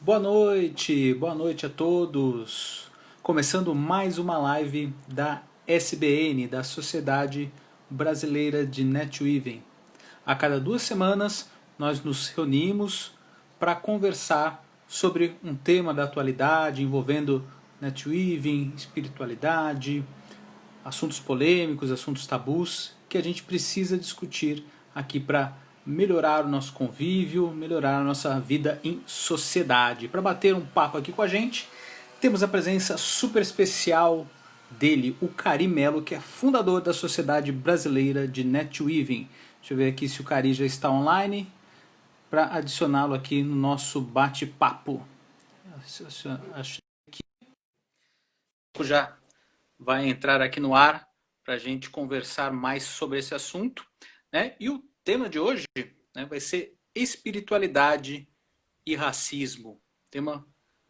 Boa noite a todos. Começando mais uma live da SBN, da Sociedade Brasileira de Netweaving. A cada 2 semanas nós nos reunimos para conversar sobre um tema da atualidade envolvendo Netweaving, espiritualidade, assuntos polêmicos, assuntos tabus que a gente precisa discutir aqui para melhorar o nosso convívio, melhorar a nossa vida em sociedade. Para bater um papo aqui com a gente, temos a presença super especial dele, o Cari Melo, que é fundador da Sociedade Brasileira de Netweaving. Deixa eu ver aqui se o Cari já está online para adicioná-lo aqui no nosso bate-papo. Acho que já vai entrar aqui no ar para a gente conversar mais sobre esse assunto, né? E o tema de hoje, né, vai ser espiritualidade e racismo. Tema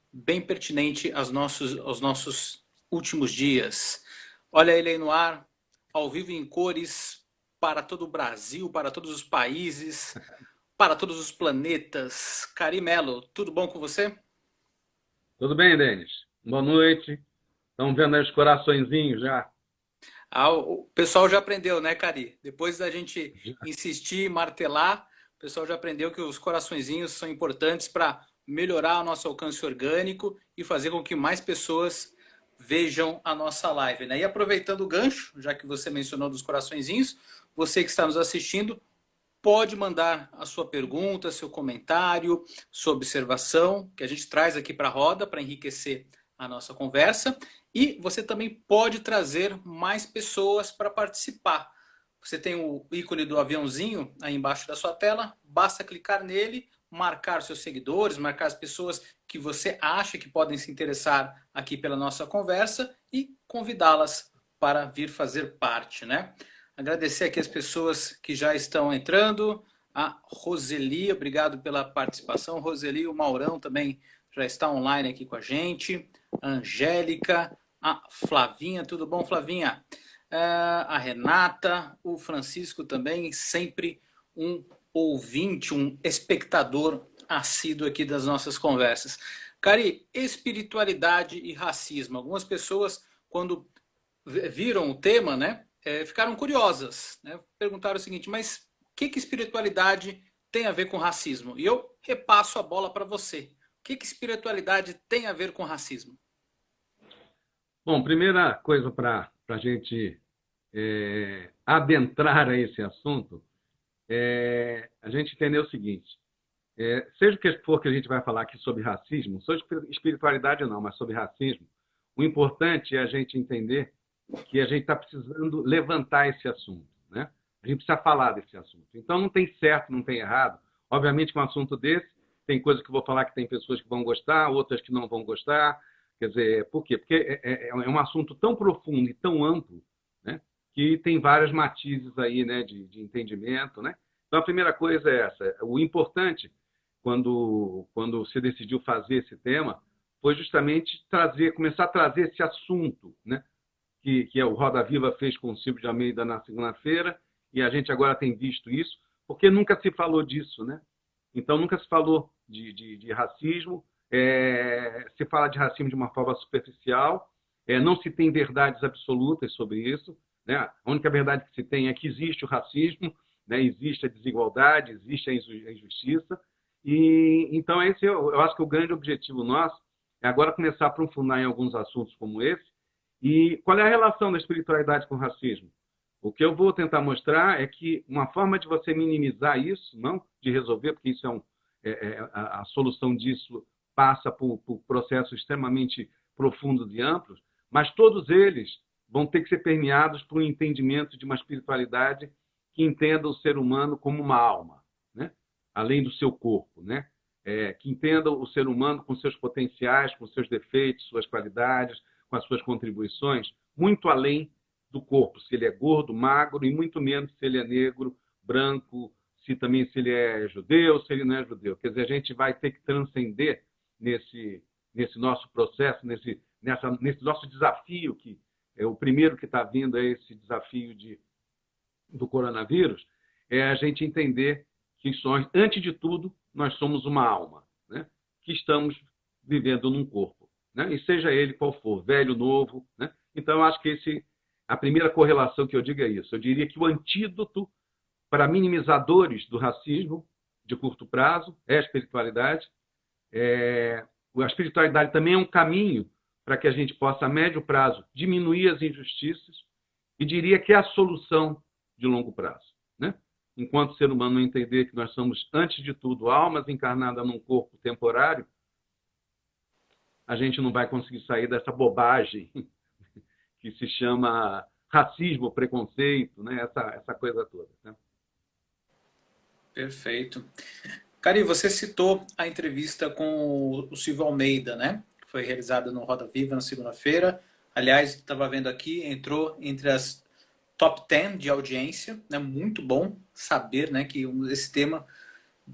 bem pertinente aos nossos últimos dias. Olha ele aí no ar, ao vivo em cores, para todo o Brasil, para todos os países, para todos os planetas. Cari Melo, tudo bom com você? Tudo bem, Denis? Boa noite. Estão vendo aí os coraçõezinhos já? Ah, o pessoal já aprendeu, né, Cari? Depois da gente Já. insistir, martelar, o pessoal já aprendeu que os coraçõezinhos são importantes para melhorar o nosso alcance orgânico e fazer com que mais pessoas vejam a nossa live, né? E aproveitando o gancho, já que você mencionou dos coraçõezinhos, você que está nos assistindo, pode mandar a sua pergunta, seu comentário, sua observação, que a gente traz aqui para a roda para enriquecer a nossa conversa. E você também pode trazer mais pessoas para participar. Você tem o ícone do aviãozinho aí embaixo da sua tela, basta clicar nele, marcar seus seguidores, marcar as pessoas que você acha que podem se interessar aqui pela nossa conversa e convidá-las para vir fazer parte, né? Agradecer aqui as pessoas que já estão entrando. A Roseli, obrigado pela participação. Roseli, o Maurão também já está online aqui com a gente. A Angélica, a Flavinha, tudo bom, Flavinha? A Renata, o Francisco também, sempre um ouvinte, um espectador assíduo aqui das nossas conversas. Cari, espiritualidade e racismo. Algumas pessoas, quando viram o tema, né, ficaram curiosas, né, perguntaram o seguinte, mas o que espiritualidade tem a ver com racismo? E eu repasso a bola para você. O que espiritualidade tem a ver com racismo? Bom, primeira coisa para a gente adentrar a esse assunto é a gente entender o seguinte: seja o que for que a gente vai falar aqui sobre racismo, sobre espiritualidade não, mas sobre racismo, o importante é a gente entender que a gente está precisando levantar esse assunto, né? A gente precisa falar desse assunto. Então não tem certo, não tem errado. Obviamente que um assunto desse tem coisas que eu vou falar que tem pessoas que vão gostar, outras que não vão gostar. Quer dizer, por quê? Porque é um assunto tão profundo e tão amplo, né, que tem vários matizes aí, né, de entendimento, né? Então a primeira coisa é essa. O importante quando se decidiu fazer esse tema foi justamente começar a trazer esse assunto, né? Que o Roda Viva fez com o Silvio de Almeida na segunda-feira, e a gente agora tem visto isso, porque nunca se falou disso, né? Então, nunca se falou de racismo, se fala de racismo de uma forma superficial, não se tem verdades absolutas sobre isso, né? A única verdade que se tem é que existe o racismo, né? Existe a desigualdade, existe a injustiça, e então esse eu acho que o grande objetivo nosso é agora começar a aprofundar em alguns assuntos como esse. E qual é a relação da espiritualidade com o racismo? O que eu vou tentar mostrar é que uma forma de você minimizar isso, não de resolver, porque isso a solução disso passa por processos extremamente profundos e amplos, mas todos eles vão ter que ser permeados por um entendimento de uma espiritualidade que entenda o ser humano como uma alma, né? Além do seu corpo, né? Que entenda o ser humano com seus potenciais, com seus defeitos, suas qualidades, com as suas contribuições, muito além do corpo, se ele é gordo, magro, e muito menos se ele é negro, branco, se ele é judeu, se ele não é judeu. Quer dizer, a gente vai ter que transcender nesse nosso processo, nesse nosso desafio, que é o primeiro que está vindo, é esse desafio do coronavírus, é a gente entender que, antes de tudo, nós somos uma alma, né? que estamos vivendo num corpo, né? E seja ele qual for, velho, novo, né? Então, eu acho que a primeira correlação que eu digo é isso. Eu diria que o antídoto para minimizadores do racismo de curto prazo é a espiritualidade. A espiritualidade também é um caminho para que a gente possa, a médio prazo, diminuir as injustiças, e diria que é a solução de longo prazo, né? Enquanto o ser humano não entender que nós somos, antes de tudo, almas encarnadas num corpo temporário, a gente não vai conseguir sair dessa bobagem que se chama racismo, preconceito, né? Essa coisa toda, né? Perfeito. Cari, você citou a entrevista com o Silvio Almeida, né? Que foi realizada no Roda Viva na segunda-feira. Aliás, estava vendo aqui, entrou entre as top 10 de audiência, né? Muito bom saber, né, que esse tema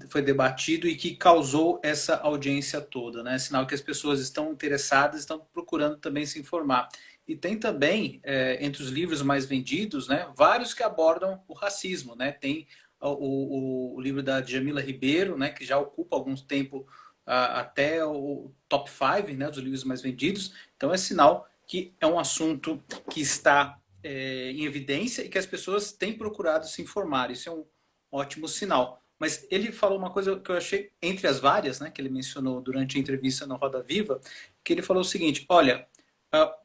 foi debatido e que causou essa audiência toda, né? Sinal que as pessoas estão interessadas, estão procurando também se informar. E tem também, entre os livros mais vendidos, né, vários que abordam o racismo, né? Tem o livro da Djamila Ribeiro, né, que já ocupa algum tempo até o top 5, né, dos livros mais vendidos. Então é sinal que é um assunto que está em evidência e que as pessoas têm procurado se informar. Isso é um ótimo sinal. Mas ele falou uma coisa que eu achei, entre as várias, né, que ele mencionou durante a entrevista no Roda Viva, que ele falou o seguinte: olha,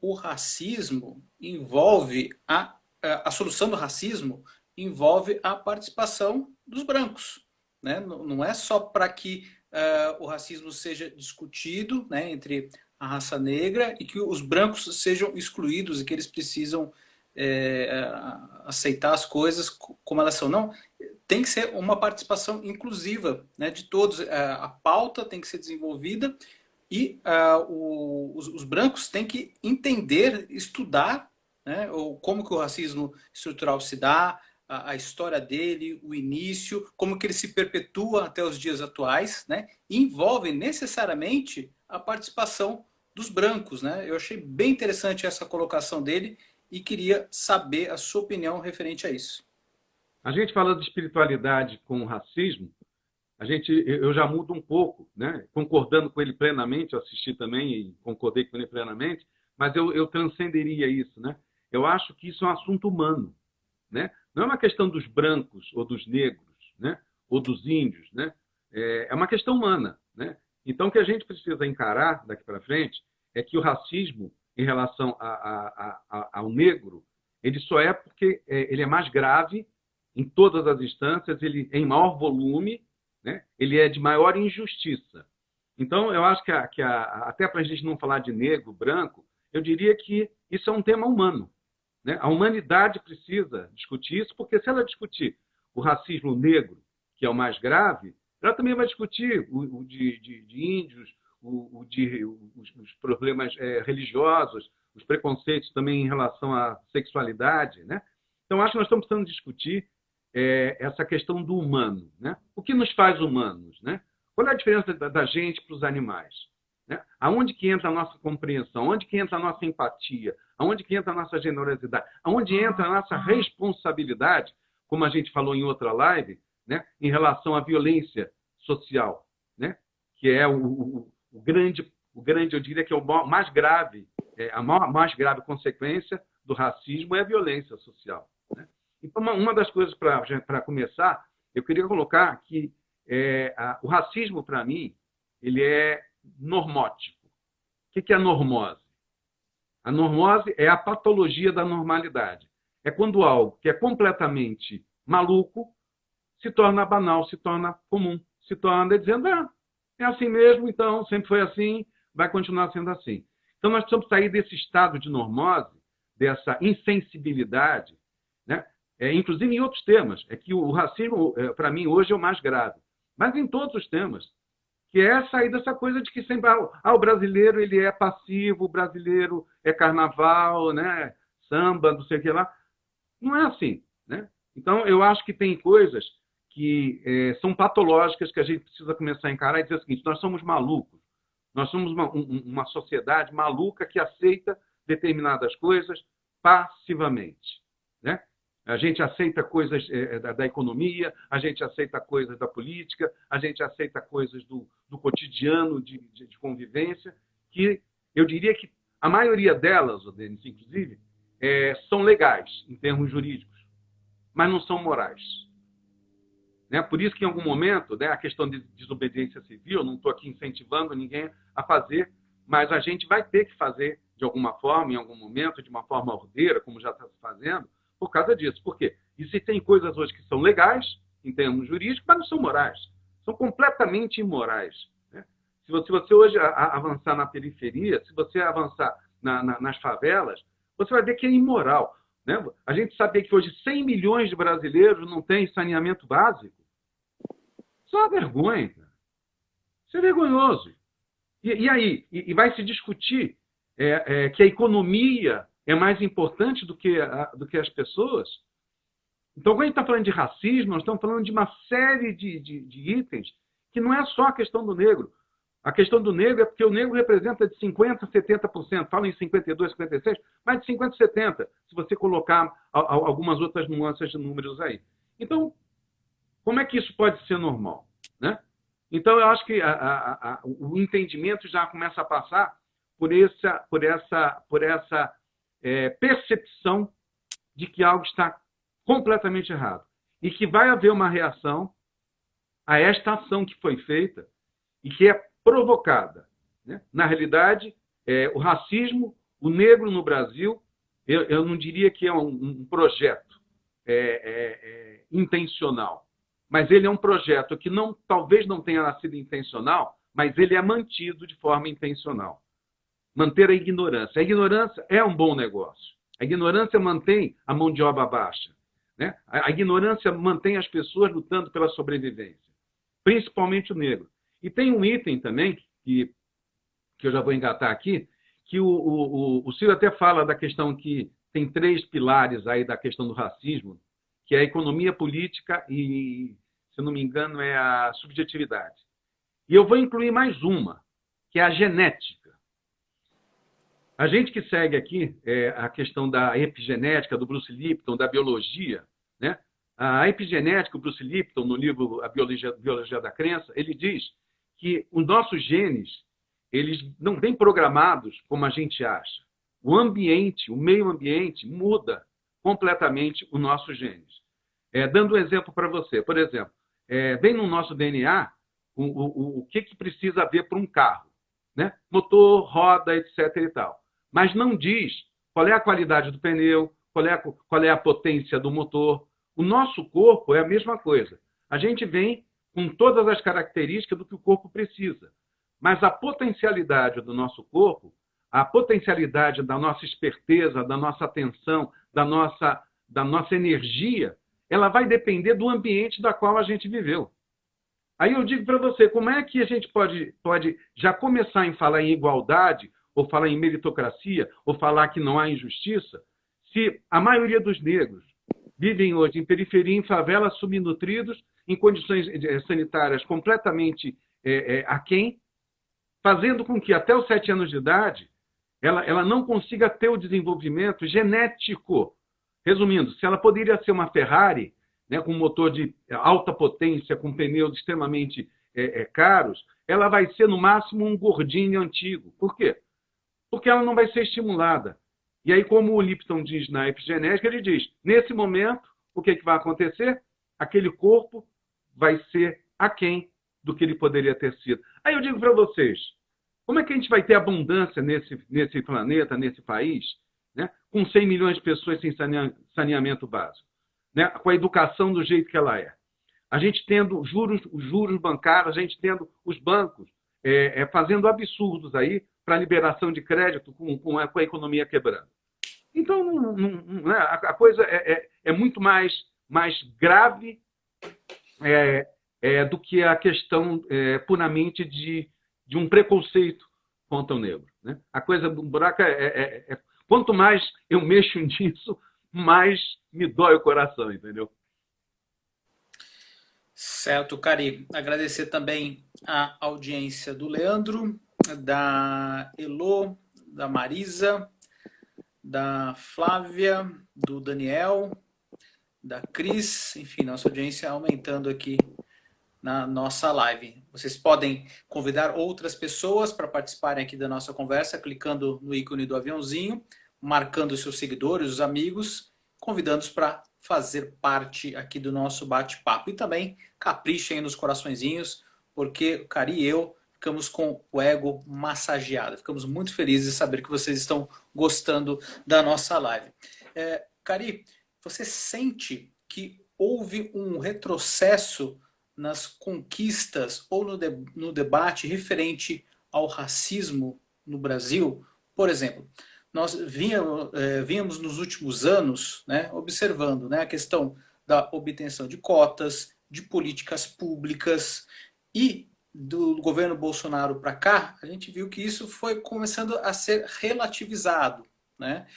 o racismo envolve a solução do racismo envolve a participação dos brancos, né? Não é só para que o racismo seja discutido, né, entre a raça negra e que os brancos sejam excluídos e que eles precisam aceitar as coisas como elas são. Não, tem que ser uma participação inclusiva, né, de todos. A pauta tem que ser desenvolvida e os brancos têm que entender, estudar, né, como que o racismo estrutural se dá, a história dele, o início, como que ele se perpetua até os dias atuais, né, e envolve necessariamente a participação dos brancos, né? Eu achei bem interessante essa colocação dele e queria saber a sua opinião referente a isso. A gente falando de espiritualidade com racismo, eu já mudo um pouco, né? Concordando com ele plenamente, eu assisti também e concordei com ele plenamente, mas eu transcenderia isso, né? Eu acho que isso é um assunto humano, né? Não é uma questão dos brancos ou dos negros, né? Ou dos índios, né? É uma questão humana, né? Então, o que a gente precisa encarar daqui para frente é que o racismo em relação ao negro, ele só é porque ele é mais grave em todas as instâncias, ele é em maior volume, né? Ele é de maior injustiça. Então, eu acho que até para a gente não falar de negro, branco, eu diria que isso é um tema humano, né? A humanidade precisa discutir isso, porque se ela discutir o racismo negro, que é o mais grave, ela também vai discutir o de índios, os problemas religiosos, os preconceitos também em relação à sexualidade, né? Então, acho que nós estamos precisando discutir essa questão do humano, né? O que nos faz humanos, né? Qual é a diferença da gente para os animais, né? Aonde que entra a nossa compreensão? Aonde que entra a nossa empatia? Aonde que entra a nossa generosidade? Aonde entra a nossa responsabilidade, como a gente falou em outra live, né? Em relação à violência social, né? Que é o grande, eu diria que é o mais grave, a mais grave consequência do racismo é a violência social, né? Então, uma das coisas para começar, eu queria colocar que o racismo, para mim, ele é normótico. O que é a normose? A normose é a patologia da normalidade. É quando algo que é completamente maluco se torna banal, se torna comum, se torna dizendo, é assim mesmo, então sempre foi assim, vai continuar sendo assim. Então nós precisamos sair desse estado de normose, dessa insensibilidade, né? Inclusive em outros temas. É que o racismo, para mim, hoje é o mais grave. Mas em todos os temas. Que é sair dessa coisa de que sempre o brasileiro ele é passivo, o brasileiro é carnaval, né? Samba, não sei o que lá. Não é assim, né? Então, eu acho que tem coisas que são patológicas que a gente precisa começar a encarar e dizer o seguinte: nós somos malucos. Nós somos uma sociedade maluca que aceita determinadas coisas passivamente, né? A gente aceita coisas da economia, a gente aceita coisas da política, a gente aceita coisas do cotidiano de convivência, que eu diria que a maioria delas, Denis, inclusive, são legais em termos jurídicos, mas não são morais. Né? Por isso que, em algum momento, né, a questão de desobediência civil, não estou aqui incentivando ninguém a fazer, mas a gente vai ter que fazer de alguma forma, em algum momento, de uma forma ordeira, como já está se fazendo, por causa disso. Por quê? E se tem coisas hoje que são legais, em termos jurídicos, mas não são morais. São completamente imorais. Né? Se você hoje avançar na periferia, se você avançar nas favelas, você vai ver que é imoral. Né? A gente sabia que hoje 100 milhões de brasileiros não têm saneamento básico. Isso é uma vergonha. Cara. Isso é vergonhoso. E aí? E vai se discutir que a economia é mais importante do que as pessoas? Então, quando a gente está falando de racismo, nós estamos falando de uma série de itens que não é só a questão do negro. A questão do negro é porque o negro representa de 50% a 70%, falam em 52%, 56%, mais de 50% a 70%, se você colocar algumas outras nuances de números aí. Então, como é que isso pode ser normal? Né? Então, eu acho que o entendimento já começa a passar por essa percepção de que algo está completamente errado e que vai haver uma reação a esta ação que foi feita e que é provocada. Né? Na realidade, o racismo, o negro no Brasil, eu não diria que é um projeto intencional, mas ele é um projeto que talvez não tenha nascido intencional, mas ele é mantido de forma intencional. Manter a ignorância. A ignorância é um bom negócio. A ignorância mantém a mão de obra baixa. Né? A ignorância mantém as pessoas lutando pela sobrevivência, principalmente o negro. E tem um item também, que eu já vou engatar aqui, que o Ciro até fala da questão que tem 3 pilares aí da questão do racismo, que é a economia política e, se não me engano, é a subjetividade. E eu vou incluir mais uma, que é a genética. A gente que segue aqui a questão da epigenética, do Bruce Lipton, da biologia, né? A epigenética, o Bruce Lipton, no livro A Biologia da Crença, ele diz que os nossos genes, eles não vêm programados como a gente acha. O ambiente, o meio ambiente, muda completamente os nossos genes. Dando um exemplo para você, por exemplo, vem no nosso DNA o que precisa haver para um carro, né? Motor, roda, etc. e tal. Mas não diz qual é a qualidade do pneu, qual é a potência do motor. O nosso corpo é a mesma coisa. A gente vem com todas as características do que o corpo precisa. Mas a potencialidade do nosso corpo, a potencialidade da nossa esperteza, da nossa atenção, da nossa energia, ela vai depender do ambiente da qual a gente viveu. Aí eu digo para você, como é que a gente pode já começar a falar em igualdade, ou falar em meritocracia, ou falar que não há injustiça, se a maioria dos negros vivem hoje em periferia, em favelas, subnutridos, em condições sanitárias completamente aquém, fazendo com que até os 7 anos de idade ela não consiga ter o desenvolvimento genético. Resumindo, se ela poderia ser uma Ferrari, né, com motor de alta potência, com pneus extremamente caros, ela vai ser, no máximo, um gordinho antigo. Por quê? Porque ela não vai ser estimulada. E aí, como o Lipton diz na epigenética, ele diz, nesse momento, o que vai acontecer? Aquele corpo vai ser aquém do que ele poderia ter sido. Aí eu digo para vocês, como é que a gente vai ter abundância nesse planeta, nesse país, né, com 100 milhões de pessoas sem saneamento básico, né, com a educação do jeito que ela é? A gente tendo os juros bancários, a gente tendo os bancos fazendo absurdos aí para liberação de crédito com a economia quebrando. Então, a coisa é muito mais grave do que a questão puramente de um preconceito contra o negro. Né? A coisa do buraco quanto mais eu mexo nisso, mais me dói o coração, entendeu? Certo, Cari. Agradecer também a audiência do Leandro, da Elô, da Marisa, da Flávia, do Daniel, da Cris. Enfim, nossa audiência aumentando aqui na nossa live. Vocês podem convidar outras pessoas para participarem aqui da nossa conversa, clicando no ícone do aviãozinho, marcando os seus seguidores, os amigos, convidando-os para fazer parte aqui do nosso bate-papo. E também caprichem nos coraçõezinhos, porque o Cari e eu ficamos com o ego massageado. Ficamos muito felizes de saber que vocês estão gostando da nossa live. Cari, você sente que houve um retrocesso nas conquistas ou no debate referente ao racismo no Brasil? Por exemplo, nós vínhamos nos últimos anos, né, observando, né, a questão da obtenção de cotas, de políticas públicas, e do governo Bolsonaro para cá, a gente viu que isso foi começando a ser relativizado, né?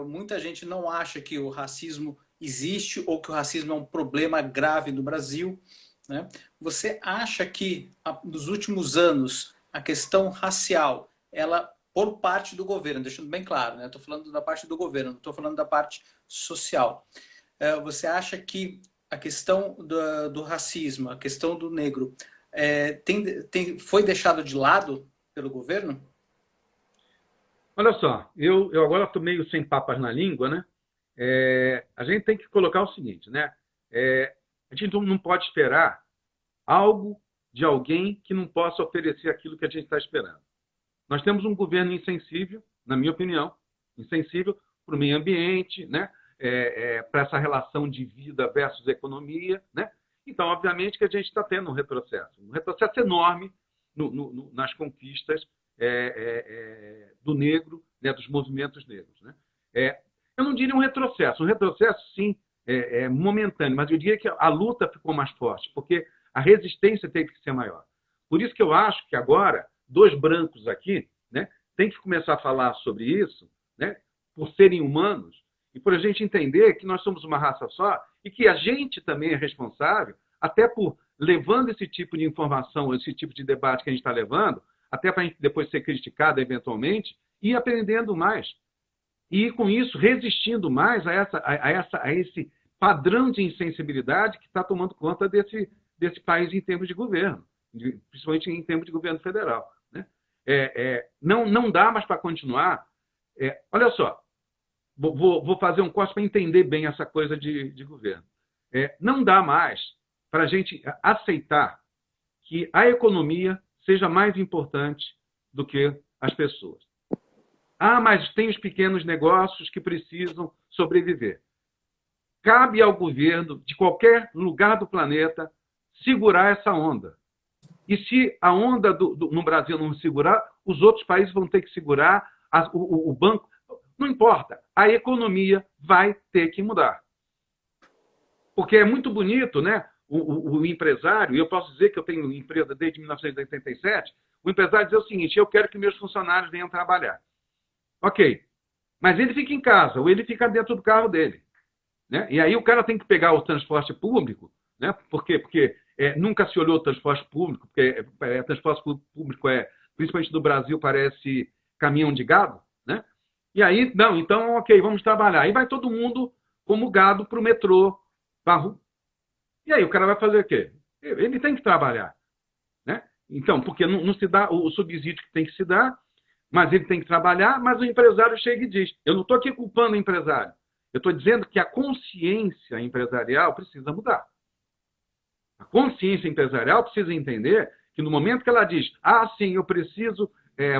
Muita gente não acha que o racismo existe ou que o racismo é um problema grave no Brasil, né? Você acha que nos últimos anos a questão racial, ela por parte do governo, deixando bem claro, né? Estou falando da parte do governo, não estou falando da parte social. Você acha que a questão do racismo, a questão do negro, foi deixado de lado pelo governo? Olha só, eu agora estou meio sem papas na língua, né? A gente tem que colocar o seguinte, né? A gente não pode esperar algo de alguém que não possa oferecer aquilo que a gente está esperando. Nós temos um governo insensível, na minha opinião, insensível para o meio ambiente, né? Para essa relação de vida versus economia, né? Então, obviamente, que a gente está tendo um retrocesso enorme nas conquistas do negro, né, dos movimentos negros. Né? Eu não diria um retrocesso sim, momentâneo, mas eu diria que a luta ficou mais forte, porque a resistência teve que ser maior. Por isso que eu acho que agora, dois brancos aqui, né, tem que começar a falar sobre isso, né, por serem humanos, e por a gente entender que nós somos uma raça só e que a gente também é responsável, até por levando esse tipo de informação, esse tipo de debate que a gente está levando, até para a gente depois ser criticado eventualmente, e aprendendo mais. E, com isso, resistindo mais a esse padrão de insensibilidade que está tomando conta desse país em termos de governo, principalmente em termos de governo federal. Né? Não dá mais para continuar. Olha só, vou fazer um corte para entender bem essa coisa de governo. Não dá mais para a gente aceitar que a economia seja mais importante do que as pessoas. Mas tem os pequenos negócios que precisam sobreviver. Cabe ao governo de qualquer lugar do planeta segurar essa onda. E se a onda no Brasil não segurar, os outros países vão ter que segurar, o banco. Não importa, a economia vai ter que mudar. Porque é muito bonito, né? O empresário, e eu posso dizer que eu tenho empresa desde 1987, o empresário dizer o seguinte: eu quero que meus funcionários venham trabalhar. Ok, mas ele fica em casa, ou ele fica dentro do carro dele. Né? E aí o cara tem que pegar o transporte público, né? Porque nunca se olhou o transporte público, porque transporte público principalmente do Brasil, parece caminhão de gado, né? E aí, não, então, ok, vamos trabalhar. Aí vai todo mundo como gado para o metrô, E aí o cara vai fazer o quê? Ele tem que trabalhar. Né? Então, porque não se dá o subsídio que tem que se dar, mas ele tem que trabalhar, mas o empresário chega e diz: eu não estou aqui culpando o empresário. Eu estou dizendo que a consciência empresarial precisa mudar. A consciência empresarial precisa entender que no momento que ela diz: sim, eu preciso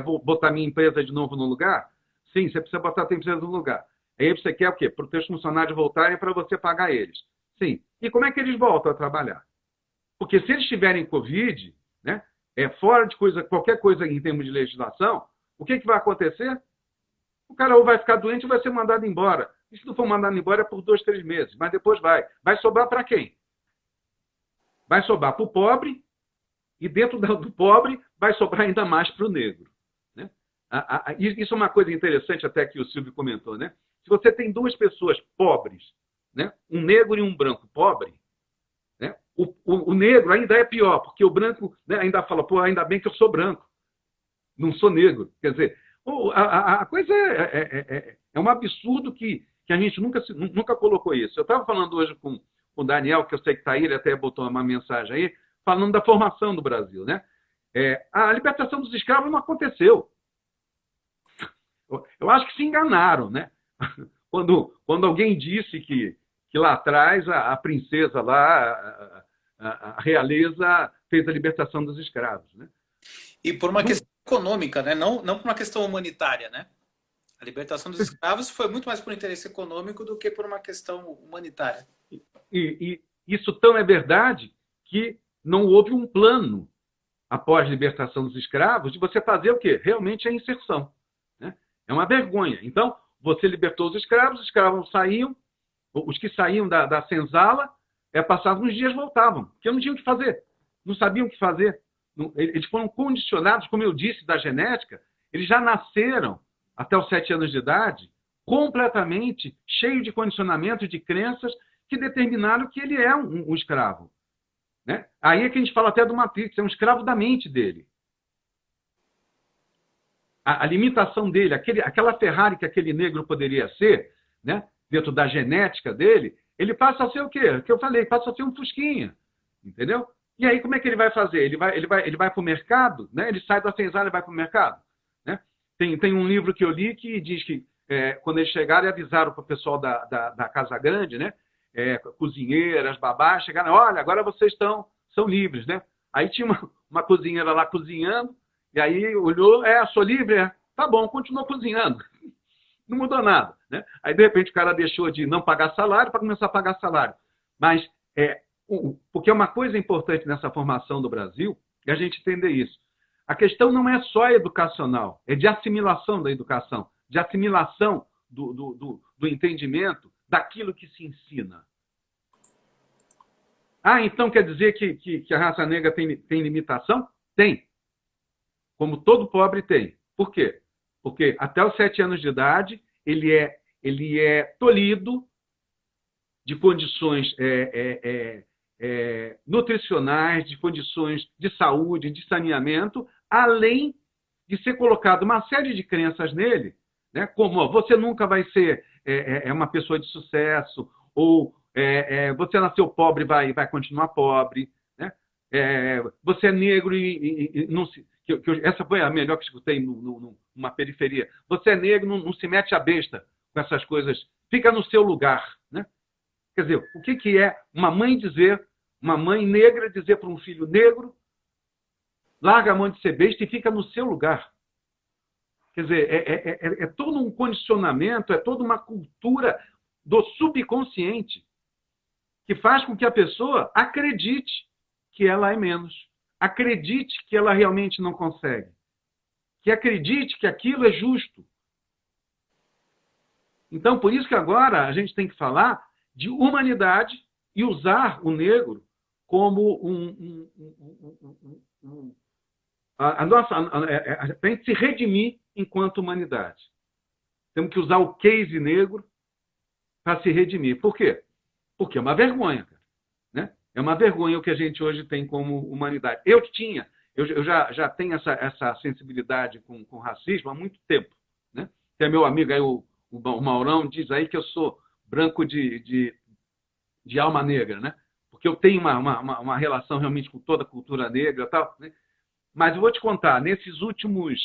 vou botar minha empresa de novo no lugar. Sim, você precisa botar a tua empresa no lugar. Aí você quer o quê? Para os teus funcionários voltarem para você pagar eles. Sim. E como é que eles voltam a trabalhar? Porque se eles tiverem Covid, né, fora de qualquer coisa em termos de legislação, o que vai acontecer? O cara ou vai ficar doente ou vai ser mandado embora. E se não for mandado embora é por 2, 3 meses. Mas depois vai. Vai sobrar para quem? Vai sobrar para o pobre, e dentro do pobre vai sobrar ainda mais para o negro. Né? Isso é uma coisa interessante até que o Silvio comentou. Né? Se você tem duas pessoas pobres, né? Um negro e um branco pobre, né? O negro ainda é pior, porque o branco, né, ainda fala: pô, ainda bem que eu sou branco, não sou negro. Quer dizer, a coisa é um absurdo que que a gente nunca colocou isso. Eu estava falando hoje com o Daniel, que eu sei que está aí, ele até botou uma mensagem aí, falando da formação do Brasil, né? A libertação dos escravos não aconteceu. Eu acho que se enganaram, né? Quando alguém disse que lá atrás a princesa lá, a realeza, fez a libertação dos escravos, né? E por uma questão econômica, né? Não por uma questão humanitária, né? A libertação dos escravos foi muito mais por interesse econômico do que por uma questão humanitária. E isso tão é verdade que não houve um plano após a libertação dos escravos de você fazer o quê? Realmente a inserção, né? É uma vergonha. Então, você libertou os escravos saíam, os que saíam da senzala, passavam uns dias voltavam, porque não tinham o que fazer, não sabiam o que fazer. Eles foram condicionados, como eu disse, da genética, eles já nasceram até os 7 anos de idade, completamente cheio de condicionamento, de crenças que determinaram que ele é um escravo, né? Aí é que a gente fala até do Matrix, é um escravo da mente dele. A limitação dele, aquela Ferrari que aquele negro poderia ser, né, dentro da genética dele, ele passa a ser o quê? O que eu falei, passa a ser um fusquinha, entendeu? E aí como é que ele vai fazer? Ele vai para o mercado, né? Ele sai da senzala e vai para o mercado, né? Tem um livro que eu li que diz que quando eles chegaram e avisaram para o pessoal da Casa Grande, né? Cozinheiras, babás, chegaram, olha, agora vocês são livres, né? Aí tinha uma cozinheira lá cozinhando, e aí olhou, sou livre? Tá bom, continuou cozinhando. Não mudou nada, né? Aí, de repente, o cara deixou de não pagar salário para começar a pagar salário. Mas, porque uma coisa importante nessa formação do Brasil é a gente entender isso. A questão não é só educacional, é de assimilação da educação, de assimilação do entendimento daquilo que se ensina. Então quer dizer que a raça negra tem limitação? Tem. Como todo pobre tem. Por quê? Porque até os 7 anos de idade ele é tolhido de condições nutricionais, de condições de saúde, de saneamento, além de ser colocado uma série de crenças nele, né? Como você nunca vai ser uma pessoa de sucesso, ou você nasceu pobre e vai continuar pobre, né? Você é negro e não se... essa foi a melhor que escutei numa periferia. Você é negro, não se mete a besta com essas coisas, fica no seu lugar, né? Quer dizer, o que é uma mãe negra dizer para um filho negro, larga a mão de ser besta e fica no seu lugar? Quer dizer, é todo um condicionamento, é toda uma cultura do subconsciente que faz com que a pessoa acredite que ela é menos, acredite que ela realmente não consegue, que acredite que aquilo é justo. Então, por isso que agora a gente tem que falar de humanidade e usar o negro como para a gente se redimir enquanto humanidade. Temos que usar o case negro para se redimir. Por quê? Porque é uma vergonha, cara, né? É uma vergonha o que a gente hoje tem como humanidade. Eu já tenho essa sensibilidade com racismo há muito tempo, né? Tem meu amigo aí, o Maurão, diz aí que eu sou branco de alma negra, né? Porque eu tenho uma relação realmente com toda a cultura negra e tal, né? Mas eu vou te contar, nesses últimos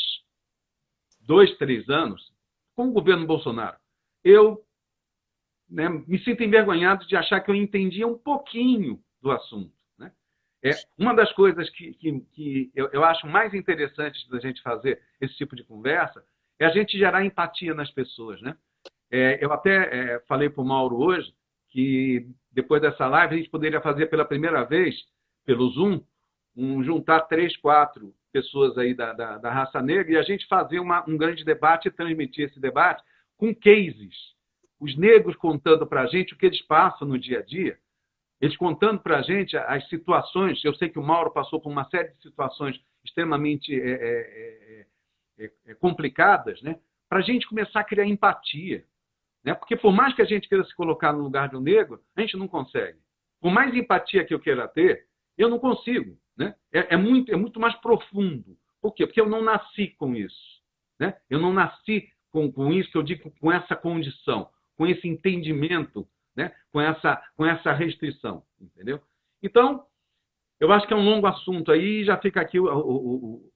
2, 3 anos, com o governo Bolsonaro, eu, né, me sinto envergonhado de achar que eu entendia um pouquinho do assunto, né? Uma das coisas que eu acho mais interessantes da gente fazer esse tipo de conversa é a gente gerar empatia nas pessoas, né? Eu até falei para o Mauro hoje que depois dessa live a gente poderia fazer pela primeira vez, pelo Zoom, juntar 3, 4 pessoas aí da raça negra e a gente fazer um grande debate e transmitir esse debate com cases. Os negros contando para a gente o que eles passam no dia a dia, eles contando para a gente as situações. Eu sei que o Mauro passou por uma série de situações extremamente complicadas, né? Para a gente começar a criar empatia, né? Porque por mais que a gente queira se colocar no lugar de um negro, a gente não consegue. Por mais empatia que eu queira ter, eu não consigo, né? É muito mais profundo. Por quê? Porque eu não nasci com isso, né? Eu não nasci com isso que eu digo, com essa condição. com esse entendimento, né? Com essa restrição, entendeu? Então, eu acho que é um longo assunto aí, já fica aqui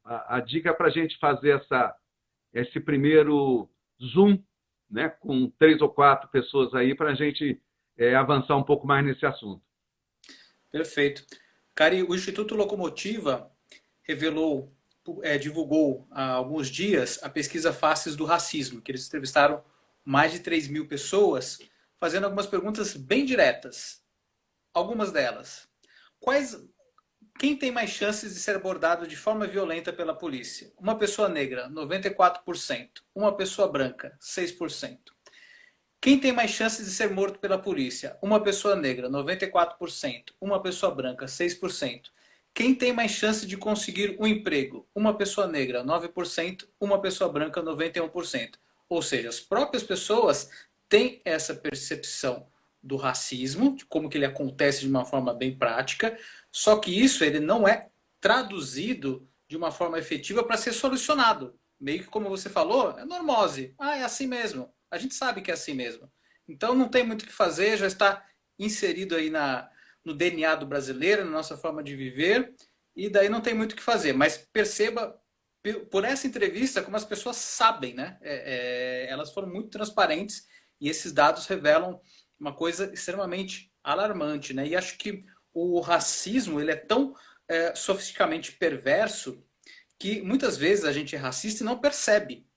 a dica para a gente fazer esse primeiro Zoom, né? Com 3 ou 4 pessoas aí, para a gente avançar um pouco mais nesse assunto. Perfeito. Cari, o Instituto Locomotiva divulgou há alguns dias a pesquisa Faces do Racismo, que eles entrevistaram mais de 3.000 pessoas, fazendo algumas perguntas bem diretas. Algumas delas. Quem tem mais chances de ser abordado de forma violenta pela polícia? Uma pessoa negra, 94%. Uma pessoa branca, 6%. Quem tem mais chances de ser morto pela polícia? Uma pessoa negra, 94%. Uma pessoa branca, 6%. Quem tem mais chance de conseguir um emprego? Uma pessoa negra, 9%. Uma pessoa branca, 91%. Ou seja, as próprias pessoas têm essa percepção do racismo, de como que ele acontece de uma forma bem prática, só que isso ele não é traduzido de uma forma efetiva para ser solucionado. Meio que como você falou, é normose. Ah, é assim mesmo. A gente sabe que é assim mesmo. Então não tem muito o que fazer, já está inserido aí no DNA do brasileiro, na nossa forma de viver, e daí não tem muito o que fazer. Mas perceba, por essa entrevista, como as pessoas sabem, né? Elas foram muito transparentes e esses dados revelam uma coisa extremamente alarmante, né? E acho que o racismo ele é tão sofisticamente perverso que muitas vezes a gente é racista e não percebe.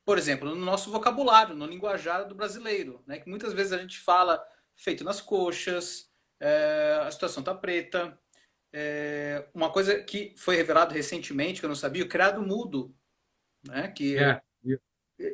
Por exemplo, no nosso vocabulário, no linguajar do brasileiro, né? Que muitas vezes a gente fala feito nas coxas, a situação tá preta. Uma coisa que foi revelado recentemente, que eu não sabia, o criado mudo, né? Que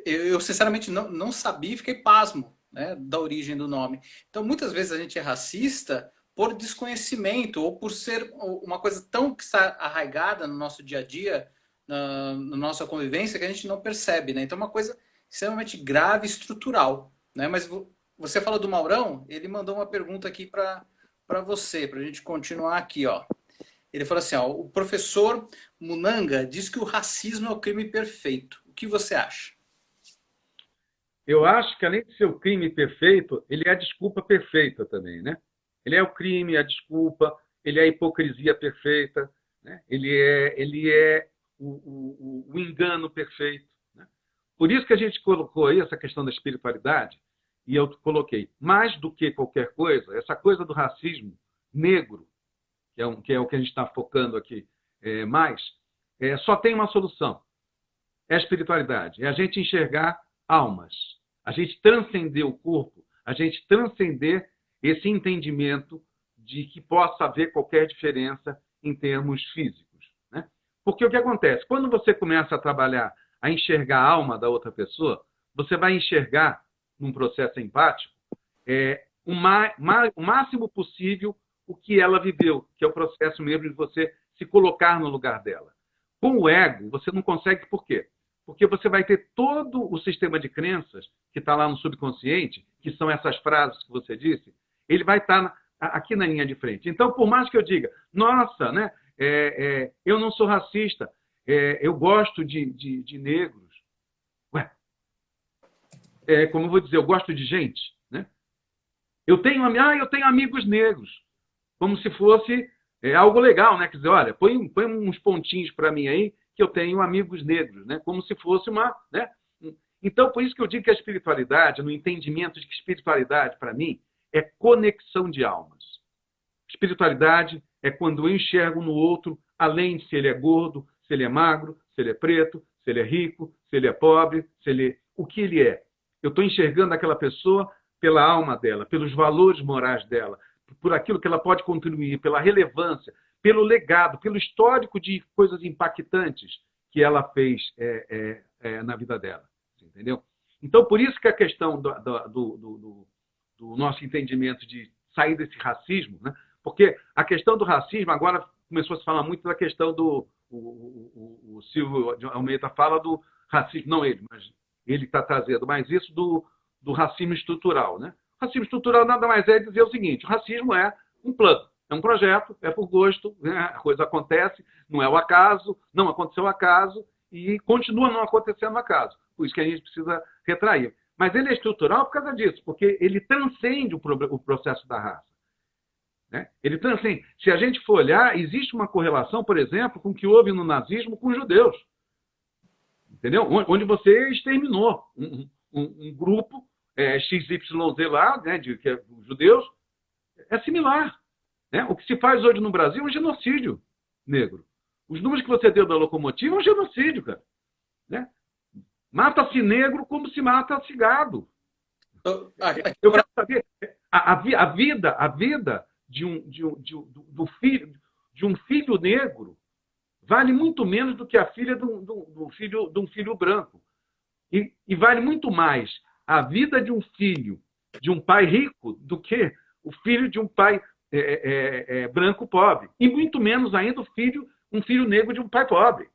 eu sinceramente não sabia e fiquei pasmo, né, da origem do nome. Então, muitas vezes a gente é racista por desconhecimento ou por ser uma coisa tão que está arraigada no nosso dia a dia, na nossa convivência, que a gente não percebe, né? Então, é uma coisa extremamente grave e estrutural, né? Mas você fala do Maurão, ele mandou uma pergunta aqui para você, para a gente continuar aqui, ó. Ele falou assim, ó, o professor Munanga diz que o racismo é o crime perfeito. O que você acha? Eu acho que, além de ser o crime perfeito, ele é a desculpa perfeita também, né? Ele é o crime, a desculpa, ele é a hipocrisia perfeita, né? Ele é o engano perfeito, né? Por isso que a gente colocou aí essa questão da espiritualidade, e eu coloquei, mais do que qualquer coisa, essa coisa do racismo negro, que é o que a gente está focando aqui mais, só tem uma solução. É a espiritualidade, é a gente enxergar almas, a gente transcender o corpo, a gente transcender esse entendimento de que possa haver qualquer diferença em termos físicos, né? Porque o que acontece? Quando você começa a trabalhar, a enxergar a alma da outra pessoa, você vai enxergar, num processo empático, o máximo possível o que ela viveu, que é o processo mesmo de você se colocar no lugar dela. Com o ego, você não consegue, por quê? Porque você vai ter todo o sistema de crenças que está lá no subconsciente, que são essas frases que você disse, ele vai estar aqui na linha de frente. Então, por mais que eu diga, nossa, né, eu não sou racista, eu gosto de negros. Ué, como eu vou dizer, eu gosto de gente, né? Eu tenho amigos negros, como se fosse algo legal, né? Quer dizer, olha, põe uns pontinhos para mim aí, que eu tenho amigos negros, né? Como se fosse uma... Né? Então, por isso que eu digo que a espiritualidade, no entendimento de que espiritualidade, para mim, é conexão de almas. Espiritualidade é quando eu enxergo no outro, além de se ele é gordo, se ele é magro, se ele é preto, se ele é rico, se ele é pobre, o que ele é. Eu estou enxergando aquela pessoa pela alma dela, pelos valores morais dela, por aquilo que ela pode contribuir, pela relevância, pelo legado, pelo histórico de coisas impactantes que ela fez na vida dela. Entendeu? Então, por isso que a questão do nosso entendimento de sair desse racismo, né? Porque a questão do racismo, agora começou a se falar muito da questão o Silvio de Almeida fala do racismo, não ele, mas ele está trazendo mais isso do racismo estrutural, né? O racismo estrutural nada mais é dizer o seguinte, o racismo é um plano, é um projeto, é por gosto, né? A coisa acontece, não é o acaso, não aconteceu o acaso e continua não acontecendo o acaso. Por isso que a gente precisa retrair. Mas ele é estrutural por causa disso, porque ele transcende o processo da raça. Né? Ele transcende. Se a gente for olhar, existe uma correlação, por exemplo, com o que houve no nazismo com os judeus. Entendeu? Onde você exterminou um grupo XYZ lá, né, que é judeus, é similar. Né? O que se faz hoje no Brasil é um genocídio negro. Os números que você deu da locomotiva é um genocídio, cara. Né? Mata-se negro como se mata-se gado. Eu quero saber, a vida de um filho negro vale muito menos do que a filha de um filho branco. E vale muito mais a vida de um filho de um pai rico do que o filho de um pai branco pobre. E muito menos ainda um filho negro de um pai pobre.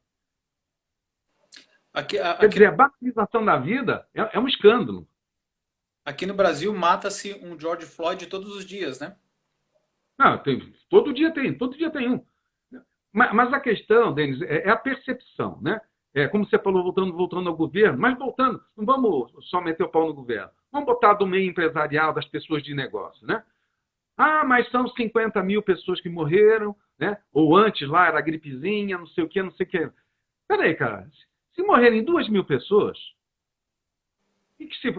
Quer dizer, a banalização da vida é um escândalo. Aqui no Brasil mata-se um George Floyd todos os dias, né? Não, todo dia tem um. Mas a questão, Denis, é a percepção, né? Como você falou, voltando ao governo, mas voltando, não vamos só meter o pau no governo. Vamos botar do meio empresarial das pessoas de negócio, né? Ah, mas são 50 mil pessoas que morreram, né? Ou antes lá era gripezinha, não sei o quê, não sei o quê. Peraí, cara, se morrerem 2 mil pessoas,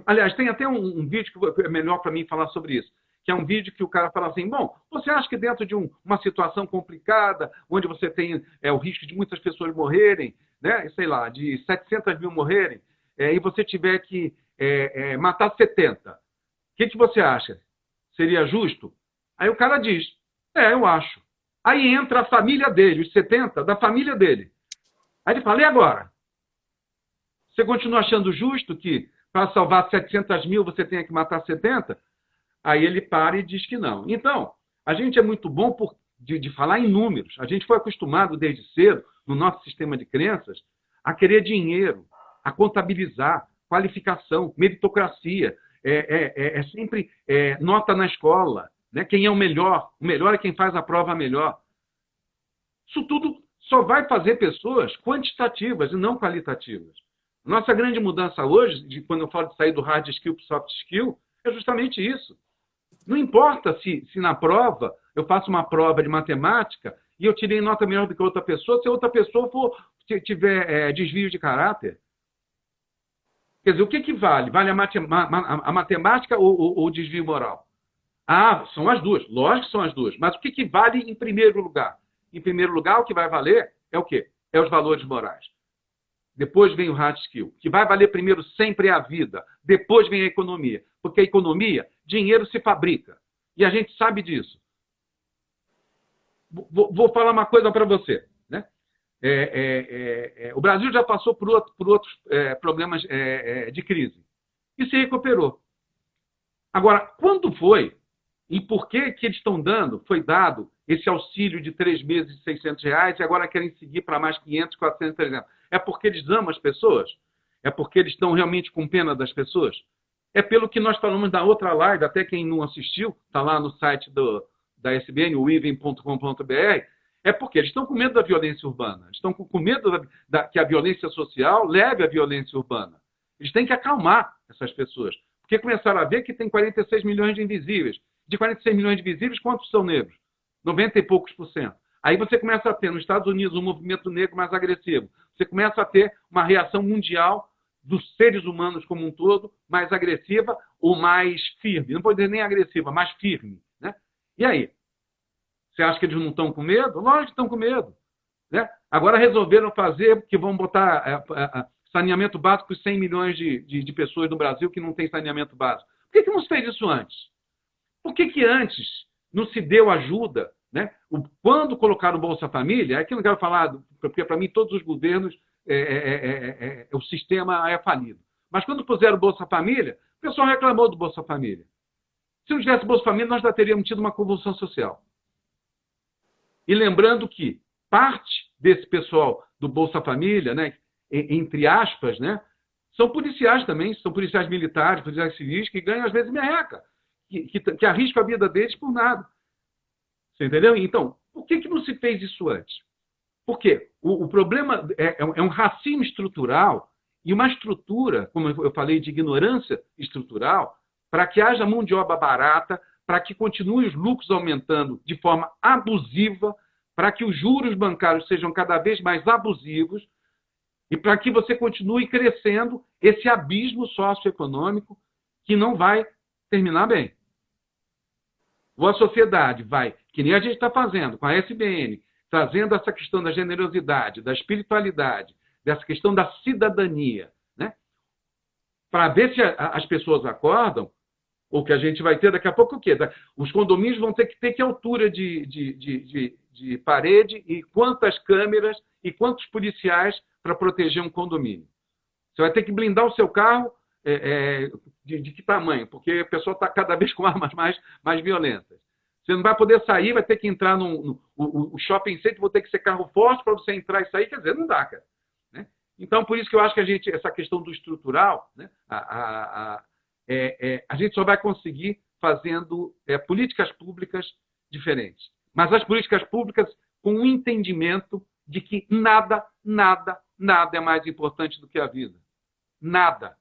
aliás, tem até um vídeo que é melhor para mim falar sobre isso, que é um vídeo que o cara fala assim, bom, você acha que dentro de uma situação complicada, onde você tem o risco de muitas pessoas morrerem, né, sei lá, de 700 mil morrerem, e você tiver que matar 70, o que você acha? Seria justo? Aí o cara diz, eu acho. Aí entra a família dele, os 70 da família dele. Aí ele fala, e agora? Você continua achando justo que para salvar 700 mil você tenha que matar 70? Aí ele para e diz que não. Então, a gente é muito bom de falar em números. A gente foi acostumado desde cedo, no nosso sistema de crenças, a querer dinheiro, a contabilizar, qualificação, meritocracia. É sempre nota na escola. Né? Quem é o melhor é quem faz a prova melhor. Isso tudo só vai fazer pessoas quantitativas e não qualitativas. Nossa grande mudança hoje, quando eu falo de sair do hard skill para o soft skill, é justamente isso. Não importa se na prova, eu faço uma prova de matemática e eu tirei nota melhor do que outra pessoa, se outra pessoa tiver desvio de caráter. Quer dizer, o que vale? Vale a matemática ou o desvio moral? Ah, são as duas. Lógico que são as duas. Mas o que vale em primeiro lugar? Em primeiro lugar, o que vai valer é o quê? É os valores morais. Depois vem o hard skill. O que vai valer primeiro sempre é a vida. Depois vem a economia. Porque a economia, dinheiro se fabrica. E a gente sabe disso. Vou falar uma coisa para você. Né? O Brasil já passou por outros problemas de crise. E se recuperou. Agora, quando foi e por que eles estão foi dado esse auxílio de 3 meses de R$600 e agora querem seguir para mais 500, 400, 300? É porque eles amam as pessoas? É porque eles estão realmente com pena das pessoas? É pelo que nós falamos na outra live, até quem não assistiu, está lá no site da SBN, o ivem.com.br, é porque eles estão com medo da violência urbana. Estão com medo que a violência social leve à violência urbana. Eles têm que acalmar essas pessoas. Porque começaram a ver que tem 46 milhões de invisíveis. De 46 milhões de invisíveis, quantos são negros? 90 e poucos %. Aí você começa a ter, nos Estados Unidos, um movimento negro mais agressivo. Você começa a ter uma reação mundial dos seres humanos como um todo, mais agressiva ou mais firme. Não pode dizer nem agressiva, mais firme. Né? E aí? Você acha que eles não estão com medo? Lógico que estão com medo. Né? Agora resolveram fazer que vão botar saneamento básico para 100 milhões de pessoas no Brasil que não tem saneamento básico. Por que não se fez isso antes? Por que antes não se deu ajuda? Né? Quando colocaram o Bolsa Família, aqui eu não quero falar, porque para mim todos os governos, o sistema é falido. Mas quando puseram o Bolsa Família, o pessoal reclamou do Bolsa Família. Se não tivesse Bolsa Família, nós já teríamos tido uma convulsão social. E lembrando que parte desse pessoal do Bolsa Família, né, entre aspas, né, são policiais também, são policiais militares, policiais civis, que ganham às vezes merreca, que arriscam a vida deles por nada. Você entendeu? Então, por que não se fez isso antes? Por quê? O problema é um racismo estrutural e uma estrutura, como eu falei, de ignorância estrutural, para que haja mão de obra barata, para que continuem os lucros aumentando de forma abusiva, para que os juros bancários sejam cada vez mais abusivos e para que você continue crescendo esse abismo socioeconômico que não vai terminar bem. Ou a sociedade vai, que nem a gente está fazendo com a SBN, trazendo essa questão da generosidade, da espiritualidade, dessa questão da cidadania, né? Para ver se as pessoas acordam, ou que a gente vai ter daqui a pouco o quê? Os condomínios vão ter que altura de parede e quantas câmeras e quantos policiais para proteger um condomínio. Você vai ter que blindar o seu carro de que tamanho? Porque o pessoal está cada vez com armas mais violentas. Você não vai poder sair, vai ter que entrar o shopping center, vai ter que ser carro forte para você entrar e sair, quer dizer, não dá, cara. Né? Então, por isso que eu acho que essa questão do estrutural, né, a gente só vai conseguir fazendo políticas públicas diferentes. Mas as políticas públicas com o entendimento de que nada é mais importante do que a vida. Nada.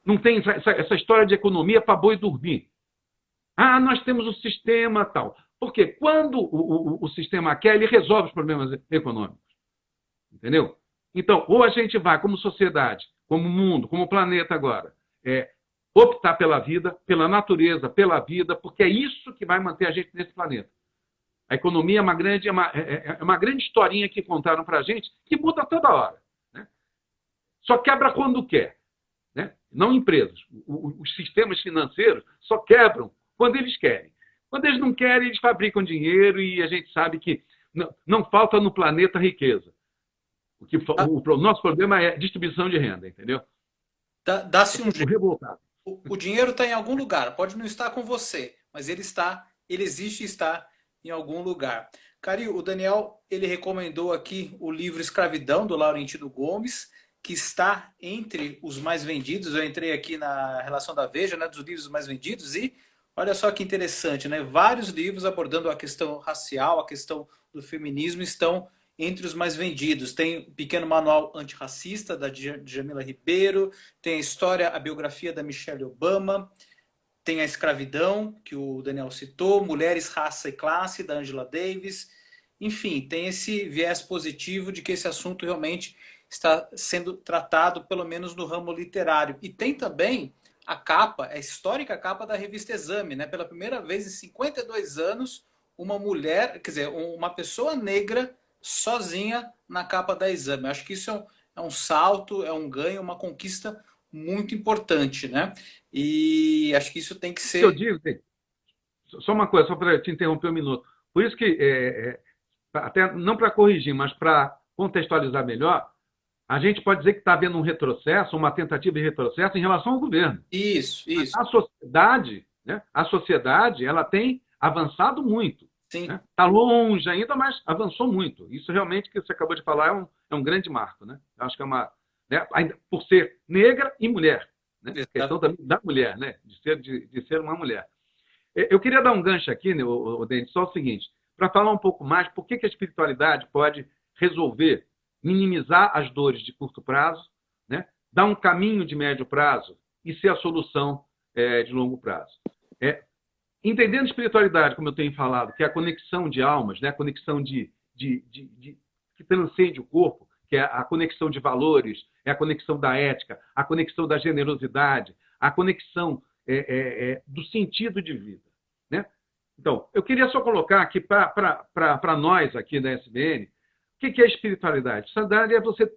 Não tem essa história de economia para boi dormir. Ah, nós temos um sistema tal. Porque quando o sistema quer, ele resolve os problemas econômicos. Entendeu? Então, ou a gente vai, como sociedade, como mundo, como planeta agora, optar pela vida, pela natureza, pela vida, porque é isso que vai manter a gente nesse planeta. A economia é uma grande historinha que contaram para a gente, que muda toda hora. Né? Só quebra quando quer. Né? Não empresas. Os sistemas financeiros só quebram quando eles querem. Quando eles não querem, eles fabricam dinheiro e a gente sabe que não falta no planeta riqueza. O nosso problema é distribuição de renda, entendeu? Dá-se um jeito. Revoltado. O dinheiro está em algum lugar, pode não estar com você, mas ele existe e está em algum lugar. Cari, o Daniel, ele recomendou aqui o livro Escravidão, do Laurentino Gomes, que está entre os mais vendidos. Eu entrei aqui na relação da Veja, né, dos livros mais vendidos, e olha só que interessante, né? Vários livros abordando a questão racial, a questão do feminismo estão entre os mais vendidos. Tem o Pequeno Manual Antirracista, da Djamila Ribeiro, tem a história, a biografia da Michelle Obama, tem a Escravidão, que o Daniel citou, Mulheres, Raça e Classe, da Angela Davis. Enfim, tem esse viés positivo de que esse assunto realmente está sendo tratado, pelo menos no ramo literário. E tem também a capa, a histórica capa da revista Exame, né? Pela primeira vez em 52 anos, uma mulher, quer dizer, uma pessoa negra sozinha na capa da Exame. Acho que isso é um salto, é um ganho, uma conquista muito importante, né? E acho que isso tem que ser... Eu digo, só uma coisa, só para te interromper um minuto. Por isso que, até não para corrigir, mas para contextualizar melhor, a gente pode dizer que está havendo um retrocesso, uma tentativa de retrocesso em relação ao governo. Isso. A sociedade, ela tem avançado muito. Sim. Né? Está longe ainda, mas avançou muito. Isso realmente que você acabou de falar é um grande marco. Né? Eu acho que é uma... Né? Por ser negra e mulher. Né? A questão também da mulher, né? de ser uma mulher. Eu queria dar um gancho aqui, né, Denis, só o seguinte, para falar um pouco mais por que a espiritualidade pode resolver, minimizar as dores de curto prazo, né? Dar um caminho de médio prazo e ser a solução de longo prazo. Entendendo a espiritualidade, como eu tenho falado, que é a conexão de almas, né? A conexão que transcende o corpo, que é a conexão de valores, é a conexão da ética, a conexão da generosidade, a conexão do sentido de vida. Né? Então, eu queria só colocar aqui para nós aqui da SBN, o que é espiritualidade? Espiritualidade é você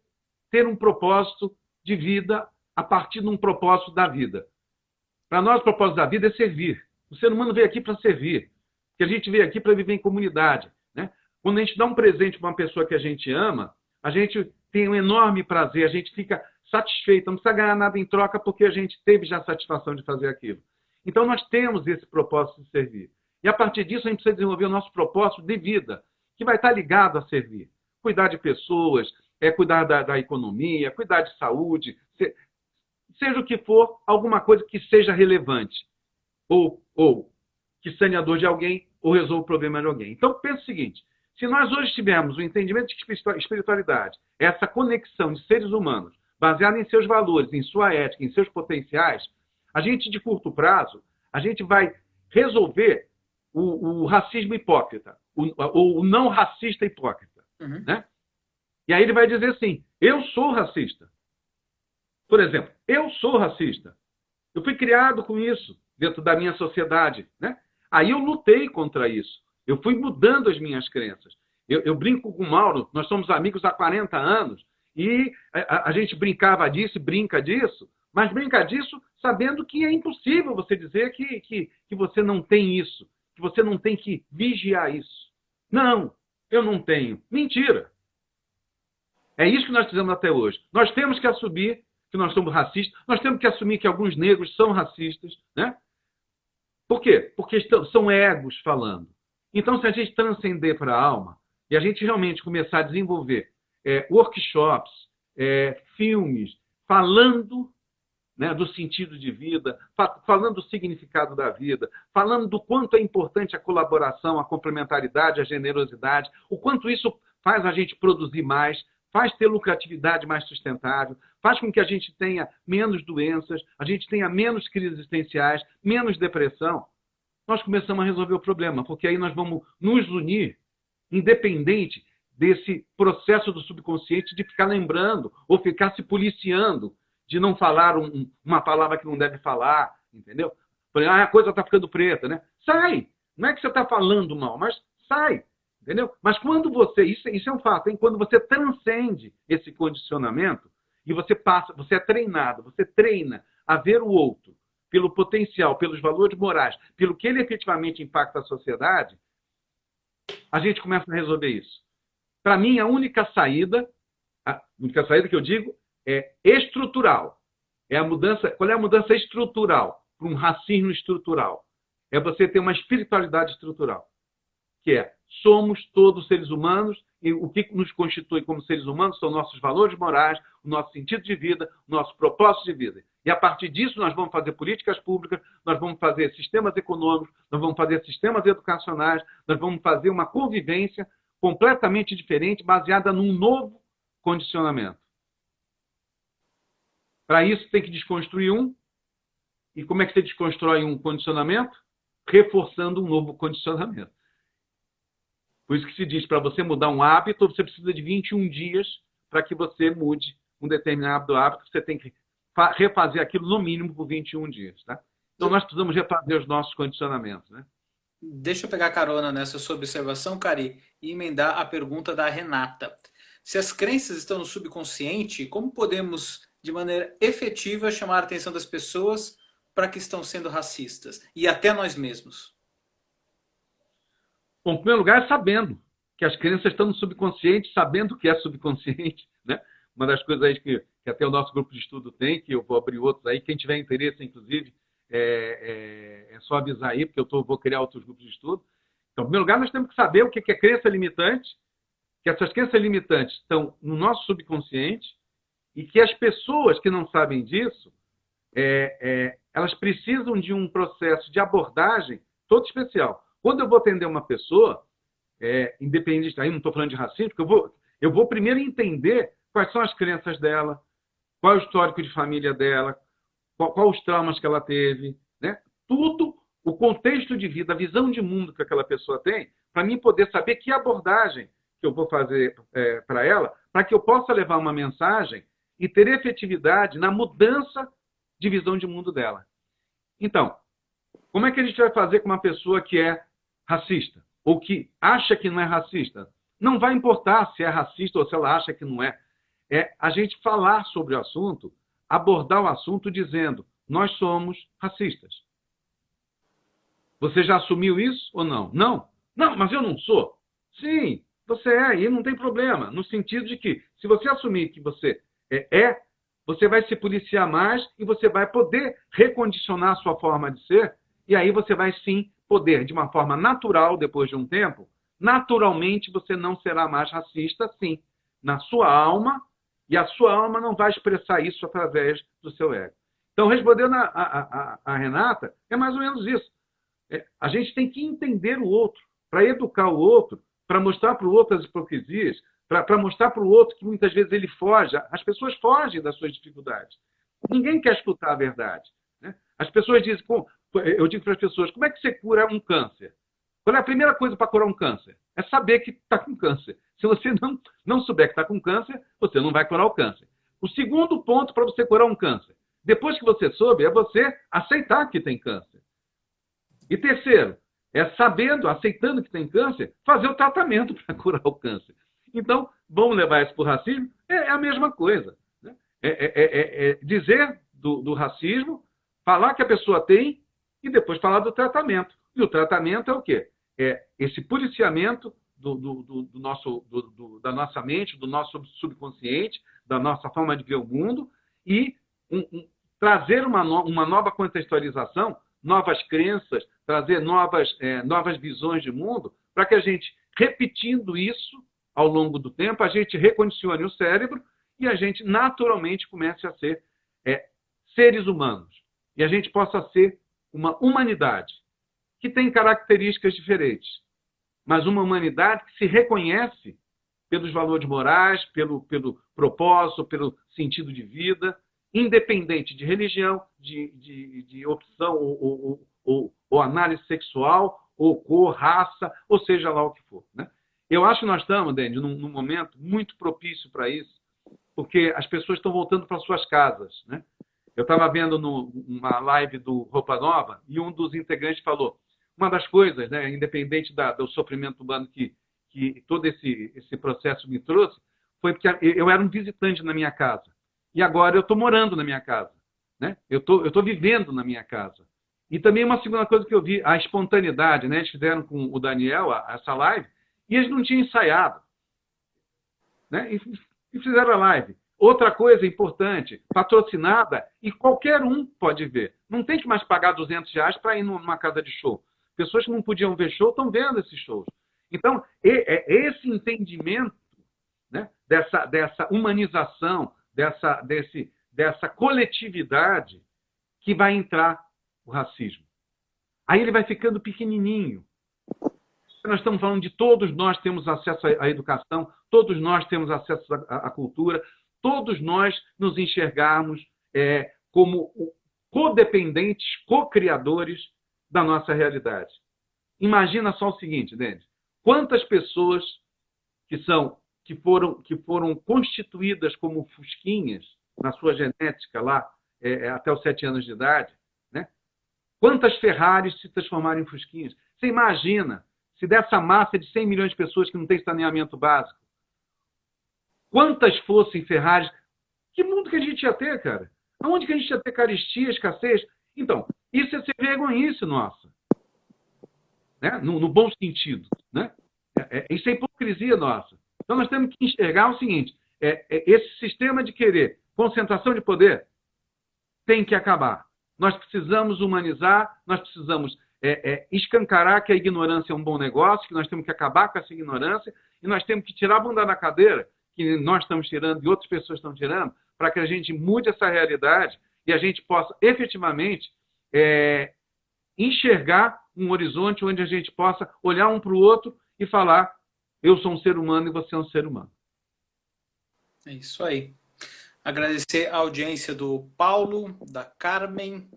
ter um propósito de vida a partir de um propósito da vida. Para nós, o propósito da vida é servir. O ser humano veio aqui para servir. Porque a gente veio aqui para viver em comunidade. Né? Quando a gente dá um presente para uma pessoa que a gente ama, a gente tem um enorme prazer, a gente fica satisfeito, não precisa ganhar nada em troca porque a gente teve já a satisfação de fazer aquilo. Então, nós temos esse propósito de servir. E, a partir disso, a gente precisa desenvolver o nosso propósito de vida, que vai estar ligado a servir. Cuidar de pessoas, cuidar da economia, cuidar de saúde, seja o que for, alguma coisa que seja relevante. Ou que sane a dor de alguém, ou resolva o problema de alguém. Então, pensa o seguinte, se nós hoje tivermos o entendimento de que espiritualidade é essa conexão de seres humanos baseada em seus valores, em sua ética, em seus potenciais, a gente, de curto prazo, a gente vai resolver o racismo hipócrita, o não racista hipócrita. Uhum. Né? E aí ele vai dizer assim, eu sou racista. Por exemplo, eu sou racista. Eu fui criado com isso dentro da minha sociedade. Né? Aí eu lutei contra isso. Eu fui mudando as minhas crenças. Eu brinco com o Mauro, nós somos amigos há 40 anos, e a gente brincava disso, brinca disso, mas brinca disso sabendo que é impossível você dizer que você não tem isso, que você não tem que vigiar isso. Não, eu não tenho. Mentira. É isso que nós fizemos até hoje. Nós temos que assumir que nós somos racistas, nós temos que assumir que alguns negros são racistas. Né? Por quê? Porque são egos falando. Então, se a gente transcender para a alma e a gente realmente começar a desenvolver workshops, filmes, falando, né, do sentido de vida, falando do significado da vida, falando do quanto é importante a colaboração, a complementaridade, a generosidade, o quanto isso faz a gente produzir mais, faz ter lucratividade mais sustentável, faz com que a gente tenha menos doenças, a gente tenha menos crises existenciais, menos depressão. Nós começamos a resolver o problema, porque aí nós vamos nos unir, independente desse processo do subconsciente de ficar lembrando ou ficar se policiando de não falar uma palavra que não deve falar, entendeu? A coisa está ficando preta, né? Sai! Não é que você está falando mal, mas sai, entendeu? Mas quando você, isso é um fato, hein? Quando você transcende esse condicionamento e você passa, você é treinado, você treina a ver o outro pelo potencial, pelos valores morais, pelo que ele efetivamente impacta a sociedade, a gente começa a resolver isso. Para mim, a única saída que eu digo é estrutural. É a mudança. Qual é a mudança estrutural para um racismo estrutural? É você ter uma espiritualidade estrutural, que é somos todos seres humanos e o que nos constitui como seres humanos são nossos valores morais, o nosso sentido de vida, o nosso propósito de vida. E a partir disso nós vamos fazer políticas públicas, nós vamos fazer sistemas econômicos, nós vamos fazer sistemas educacionais, nós vamos fazer uma convivência completamente diferente, baseada num novo condicionamento. Para isso tem que desconstruir um. E como é que você desconstrói um condicionamento? Reforçando um novo condicionamento. Por isso que se diz, para você mudar um hábito, você precisa de 21 dias para que você mude um determinado hábito. Você tem que refazer aquilo no mínimo por 21 dias. Tá? Então, nós precisamos refazer os nossos condicionamentos. Né? Deixa eu pegar carona nessa sua observação, Cari, e emendar a pergunta da Renata. Se as crenças estão no subconsciente, como podemos, de maneira efetiva, chamar a atenção das pessoas para que estão sendo racistas? E até nós mesmos. Bom, em primeiro lugar, sabendo que as crenças estão no subconsciente, sabendo que é subconsciente. Né? Uma das coisas aí que até o nosso grupo de estudo tem, que eu vou abrir outros aí, quem tiver interesse, inclusive, é só avisar aí, porque eu vou criar outros grupos de estudo. Então, em primeiro lugar, nós temos que saber o que é crença limitante, que essas crenças limitantes estão no nosso subconsciente e que as pessoas que não sabem disso, elas precisam de um processo de abordagem todo especial. Quando eu vou atender uma pessoa, independente, aí não estou falando de racismo, porque eu vou primeiro entender quais são as crenças dela, qual é o histórico de família dela, qual os traumas que ela teve, né? Tudo, o contexto de vida, a visão de mundo que aquela pessoa tem, para mim poder saber que abordagem que eu vou fazer para ela, para que eu possa levar uma mensagem e ter efetividade na mudança de visão de mundo dela. Então, como é que a gente vai fazer com uma pessoa que é racista? Ou que acha que não é racista? Não vai importar se é racista ou se ela acha que não é. É a gente falar sobre o assunto, abordar o assunto dizendo, nós somos racistas. Você já assumiu isso ou não? Não. Não, mas eu não sou. Sim, você é, e não tem problema. No sentido de que, se você assumir que você você vai se policiar mais e você vai poder recondicionar a sua forma de ser, e aí você vai sim poder, de uma forma natural, depois de um tempo, naturalmente você não será mais racista, sim, na sua alma, e a sua alma não vai expressar isso através do seu ego. Então, respondendo a Renata, é mais ou menos isso. A gente tem que entender o outro, para educar o outro, para mostrar para o outro as hipocrisias, para mostrar para o outro que muitas vezes ele foge. As pessoas fogem das suas dificuldades. Ninguém quer escutar a verdade, né? As pessoas dizem, eu digo para as pessoas, como é que você cura um câncer? Qual é a primeira coisa para curar um câncer? É saber que está com câncer. Se você não souber que está com câncer, você não vai curar o câncer. O segundo ponto para você curar um câncer, depois que você soube, é você aceitar que tem câncer. E terceiro, é sabendo, aceitando que tem câncer, fazer o tratamento para curar o câncer. Então, vamos levar isso para o racismo? É a mesma coisa, né? Dizer do racismo, falar que a pessoa tem e depois falar do tratamento. E o tratamento é o quê? É esse policiamento da nossa mente, do nosso subconsciente, da nossa forma de ver o mundo e trazer uma nova contextualização, novas crenças, trazer novas visões de mundo, para que a gente, repetindo isso ao longo do tempo, a gente recondicione o cérebro e a gente naturalmente comece a ser seres humanos. E a gente possa ser uma humanidade que tem características diferentes, mas uma humanidade que se reconhece pelos valores morais, pelo propósito, pelo sentido de vida, independente de religião, de opção ou análise sexual, ou cor, raça, ou seja lá o que for, né? Eu acho que nós estamos, Dendi, num momento muito propício para isso, porque as pessoas estão voltando para suas casas, né? Eu estava vendo uma live do Roupa Nova e um dos integrantes falou, uma das coisas, né, independente do sofrimento humano que todo esse processo me trouxe, foi porque eu era um visitante na minha casa. E agora eu estou morando na minha casa, né? Eu estou vivendo na minha casa. E também uma segunda coisa que eu vi, a espontaneidade, né? Eles fizeram com o Daniel essa live e eles não tinham ensaiado, né? E fizeram a live. Outra coisa importante, patrocinada, e qualquer um pode ver. Não tem que mais pagar R$200 para ir numa casa de show. Pessoas que não podiam ver show estão vendo esses shows. Então, esse entendimento, né, dessa humanização, dessa coletividade que vai entrar o racismo. Aí ele vai ficando pequenininho. Nós estamos falando de todos nós temos acesso à educação, todos nós temos acesso à cultura, todos nós nos enxergarmos como codependentes, co-criadores da nossa realidade. Imagina só o seguinte, Denis, quantas pessoas que foram constituídas como fusquinhas na sua genética lá até os 7 anos de idade, né? Quantas Ferraris se transformaram em fusquinhas? Você imagina se dessa massa de 100 milhões de pessoas que não tem saneamento básico, quantas fossem Ferraris? Que mundo que a gente ia ter, cara? Aonde que a gente ia ter carestia, escassez? Então, isso é ser vergonhice nossa, né? No bom sentido, né? Isso é hipocrisia nossa. Então, nós temos que enxergar o seguinte, esse sistema de querer concentração de poder tem que acabar. Nós precisamos humanizar, nós precisamos escancarar que a ignorância é um bom negócio, que nós temos que acabar com essa ignorância e nós temos que tirar a bunda da cadeira, que nós estamos tirando e outras pessoas estão tirando, para que a gente mude essa realidade e a gente possa efetivamente enxergar um horizonte onde a gente possa olhar um para o outro e falar, eu sou um ser humano e você é um ser humano. É isso aí. Agradecer a audiência do Paulo, da Carmen,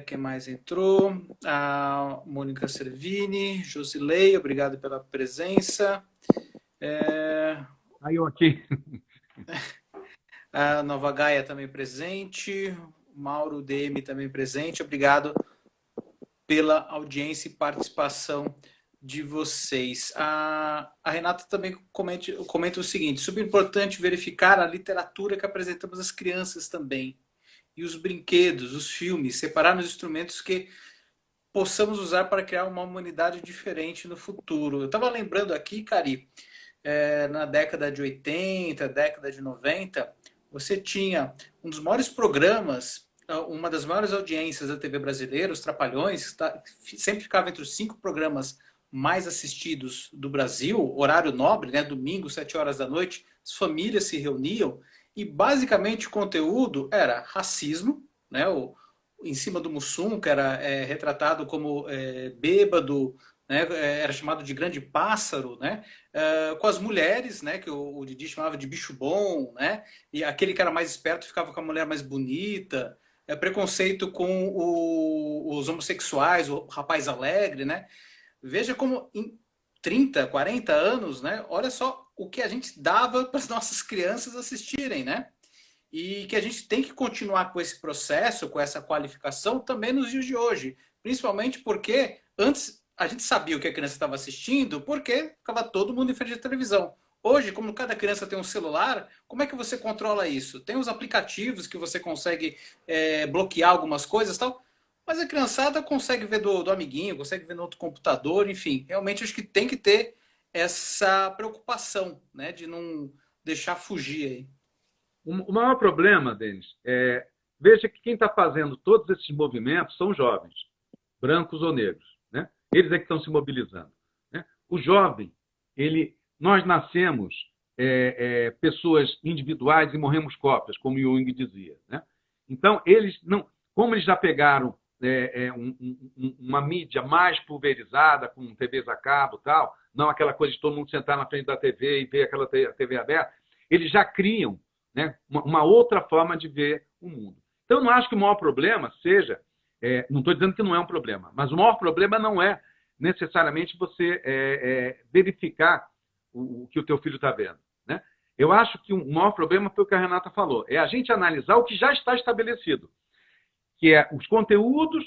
quem mais entrou? A Mônica Servini, Josilei, obrigado pela presença. Aí eu aqui. A Nova Gaia também presente, Mauro DM também presente, obrigado pela audiência e participação de vocês. A Renata também comenta o seguinte, super importante verificar a literatura que apresentamos às crianças também, e os brinquedos, os filmes, separar os instrumentos que possamos usar para criar uma humanidade diferente no futuro. Eu estava lembrando aqui, Cari, na década de 80, década de 90, você tinha um dos maiores programas, uma das maiores audiências da TV brasileira, os Trapalhões, sempre ficava entre os 5 programas mais assistidos do Brasil, horário nobre, né, domingo, 7 horas da noite, as famílias se reuniam e basicamente o conteúdo era racismo, né, em cima do Mussum, que era retratado como bêbado, né, era chamado de grande pássaro, né, com as mulheres, né, que o Didi chamava de bicho bom, né, e aquele que era mais esperto ficava com a mulher mais bonita, preconceito com os homossexuais, o rapaz alegre, né. Veja como em 30, 40 anos, né, olha só o que a gente dava para as nossas crianças assistirem, né, e que a gente tem que continuar com esse processo, com essa qualificação também nos dias de hoje. Principalmente porque antes a gente sabia o que a criança estava assistindo porque ficava todo mundo em frente à televisão. Hoje, como cada criança tem um celular, como é que você controla isso? Tem os aplicativos que você consegue bloquear algumas coisas e tal, mas a criançada consegue ver do amiguinho, consegue ver no outro computador, enfim. Realmente acho que tem que ter essa preocupação, né, de não deixar fugir aí. O maior problema, Denis, veja que quem está fazendo todos esses movimentos são jovens, brancos ou negros. Né? Eles é que estão se mobilizando. Né? O jovem, nós nascemos pessoas individuais e morremos cópias, como Jung dizia. Né? Então, como eles já pegaram uma mídia mais pulverizada, com TVs a cabo e tal, não aquela coisa de todo mundo sentar na frente da TV e ver aquela TV aberta, eles já criam, né, uma outra forma de ver o mundo. Então, eu não acho que o maior problema seja... não estou dizendo que não é um problema, mas o maior problema não é necessariamente você verificar o que o teu filho está vendo. Né? Eu acho que o maior problema foi o que a Renata falou, é a gente analisar o que já está estabelecido, que é os conteúdos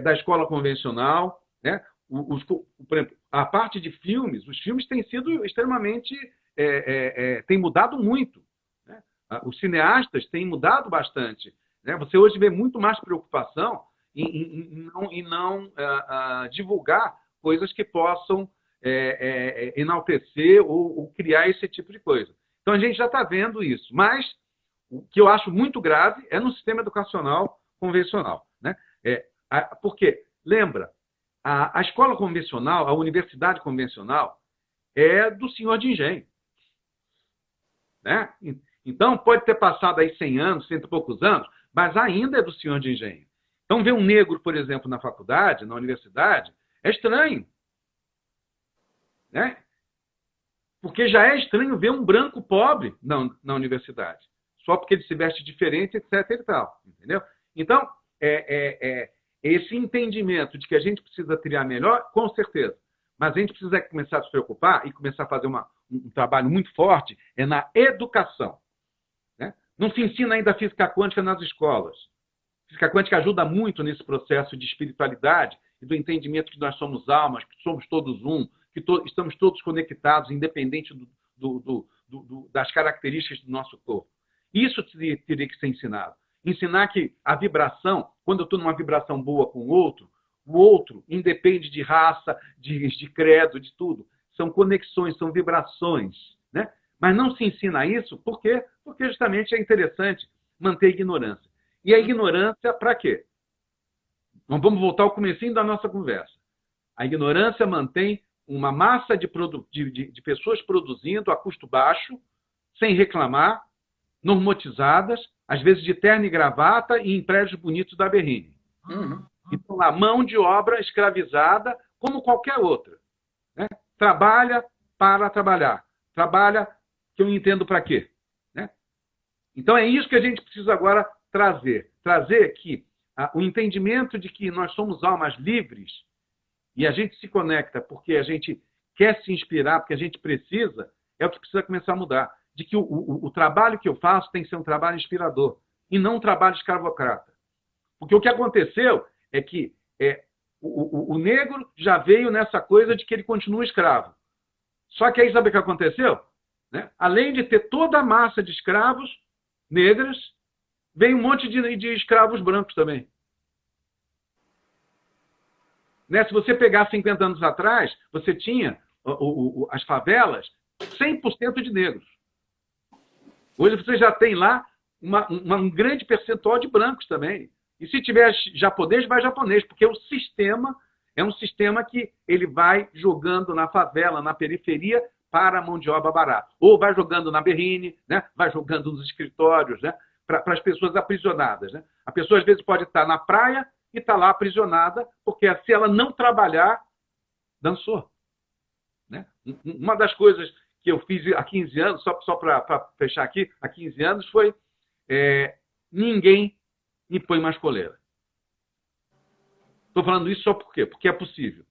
da escola convencional, né? Por exemplo, a parte de filmes, os filmes têm sido extremamente... têm mudado muito. Né? Os cineastas têm mudado bastante. Né? Você hoje vê muito mais preocupação em não divulgar coisas que possam enaltecer ou criar esse tipo de coisa. Então, a gente já está vendo isso. Mas o que eu acho muito grave é no sistema educacional convencional. Né? Porque, lembra, a escola convencional, a universidade convencional, é do senhor de engenho. Né? Então, pode ter passado aí 100 anos, 100 e poucos anos, mas ainda é do senhor de engenho. Então, ver um negro, por exemplo, na faculdade, na universidade, é estranho. Né? Porque já é estranho ver um branco pobre na universidade. Só porque ele se veste diferente, etc. e tal. Entendeu? Então, esse entendimento de que a gente precisa triar melhor, com certeza. Mas a gente precisa começar a se preocupar e começar a fazer um trabalho muito forte na educação. Né? Não se ensina ainda a física quântica nas escolas. A física quântica ajuda muito nesse processo de espiritualidade e do entendimento que nós somos almas, que somos todos um, que estamos todos conectados, independente das características do nosso corpo. Isso teria que ser ensinado. Ensinar que a vibração, quando eu estou numa vibração boa com o outro independe de raça, de credo, de tudo. São conexões, são vibrações. Né? Mas não se ensina isso por quê? Porque justamente é interessante manter a ignorância. E a ignorância para quê? Então, vamos voltar ao comecinho da nossa conversa. A ignorância mantém uma massa de pessoas produzindo a custo baixo, sem reclamar, normotizadas, às vezes de terno e gravata e em prédios bonitos da Berrine. Uhum. Então, a mão de obra escravizada, como qualquer outra. Né? Trabalha para trabalhar. Trabalha, que eu não entendo para quê. Né? Então, é isso que a gente precisa agora trazer. Trazer que o entendimento de que nós somos almas livres e a gente se conecta porque a gente quer se inspirar, porque a gente precisa, é o que precisa começar a mudar. De que o trabalho que eu faço tem que ser um trabalho inspirador e não um trabalho escravocrata. Porque o que aconteceu é que o negro já veio nessa coisa de que ele continua escravo. Só que aí sabe o que aconteceu? Né? Além de ter toda a massa de escravos negras, veio um monte de escravos brancos também. Né? Se você pegar 50 anos atrás, você tinha as favelas 100% de negros. Hoje você já tem lá um grande percentual de brancos também. E se tiver japonês, vai japonês, porque o sistema é um sistema que ele vai jogando na favela, na periferia, para a mão de obra barata. Ou vai jogando na Berrine, né? Vai jogando nos escritórios, né? Para as pessoas aprisionadas. Né? A pessoa, às vezes, pode estar na praia e está lá aprisionada, porque se ela não trabalhar, dançou. Né? Uma das coisas que eu fiz há 15 anos, só para fechar aqui, há 15 anos, foi ninguém me põe mais coleira. Estou falando isso só por quê? Porque é possível.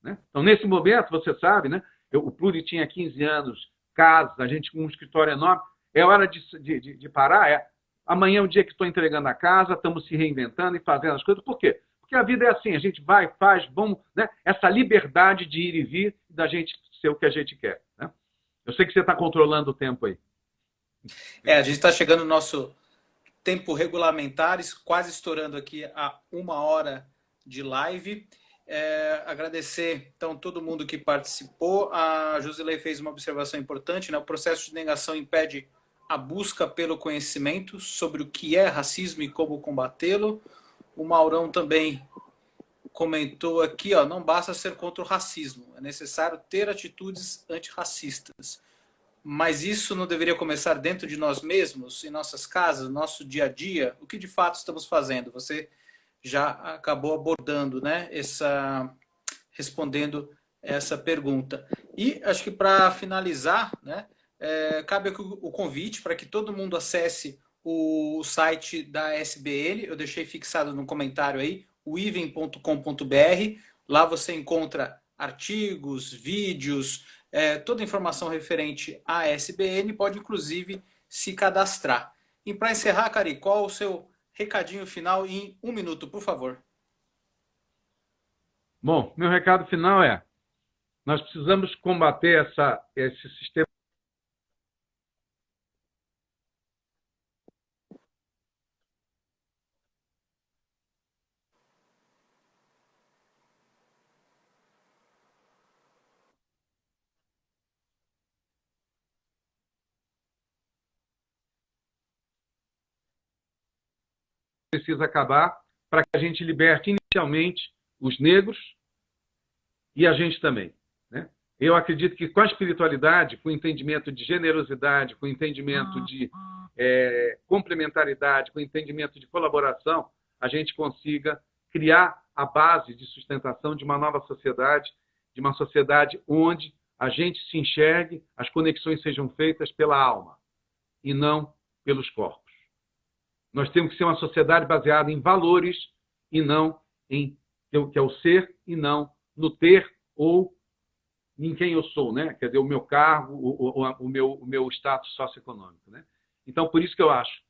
Né? Então, nesse momento, você sabe, né? O Pluri tinha 15 anos, casa, a gente com um escritório enorme, é hora de parar, amanhã é o dia que estou entregando a casa, estamos se reinventando e fazendo as coisas. Por quê? Porque a vida é assim, a gente vai, faz, vamos, né? Essa liberdade de ir e vir, da gente ser o que a gente quer. Né? Eu sei que você está controlando o tempo aí. A gente está chegando no nosso tempo regulamentar, quase estourando aqui a 1 hora de live. Agradecer, então, todo mundo que participou. A Josilei fez uma observação importante, né? O processo de negação impede a busca pelo conhecimento sobre o que é racismo e como combatê-lo. O Maurão também comentou aqui, ó, não basta ser contra o racismo, é necessário ter atitudes antirracistas. Mas isso não deveria começar dentro de nós mesmos, em nossas casas, no nosso dia a dia? O que de fato estamos fazendo? Você já acabou abordando, né, respondendo essa pergunta. E acho que para finalizar, né, cabe aqui o convite para que todo mundo acesse o site da SBN. Eu deixei fixado no comentário aí, o even.com.br. Lá você encontra artigos, vídeos, toda informação referente à SBN, pode inclusive se cadastrar. E para encerrar, Cari, qual o seu recadinho final em 1 minuto, por favor? Bom, meu recado final nós precisamos combater esse sistema. Precisa acabar para que a gente liberte inicialmente os negros e a gente também. Né? Eu acredito que com a espiritualidade, com o entendimento de generosidade, com o entendimento de complementaridade, com o entendimento de colaboração, a gente consiga criar a base de sustentação de uma nova sociedade, de uma sociedade onde a gente se enxergue, as conexões sejam feitas pela alma e não pelos corpos. Nós temos que ser uma sociedade baseada em valores e não em que é o ser e não no ter ou em quem eu sou, né? Quer dizer, o meu cargo, o meu status socioeconômico. Né? Então, por isso que eu acho,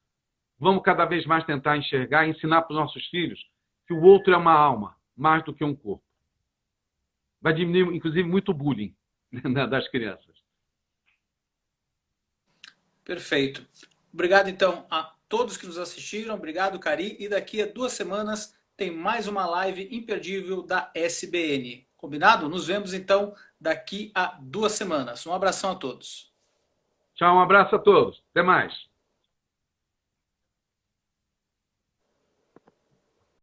vamos cada vez mais tentar enxergar e ensinar para os nossos filhos que o outro é uma alma, mais do que um corpo. Vai diminuir, inclusive, muito o bullying das crianças. Perfeito. Obrigado, então, a todos que nos assistiram. Obrigado, Cari. E daqui a 2 semanas tem mais uma live imperdível da SBN. Combinado? Nos vemos, então, daqui a 2 semanas. Um abração a todos. Tchau, um abraço a todos. Até mais.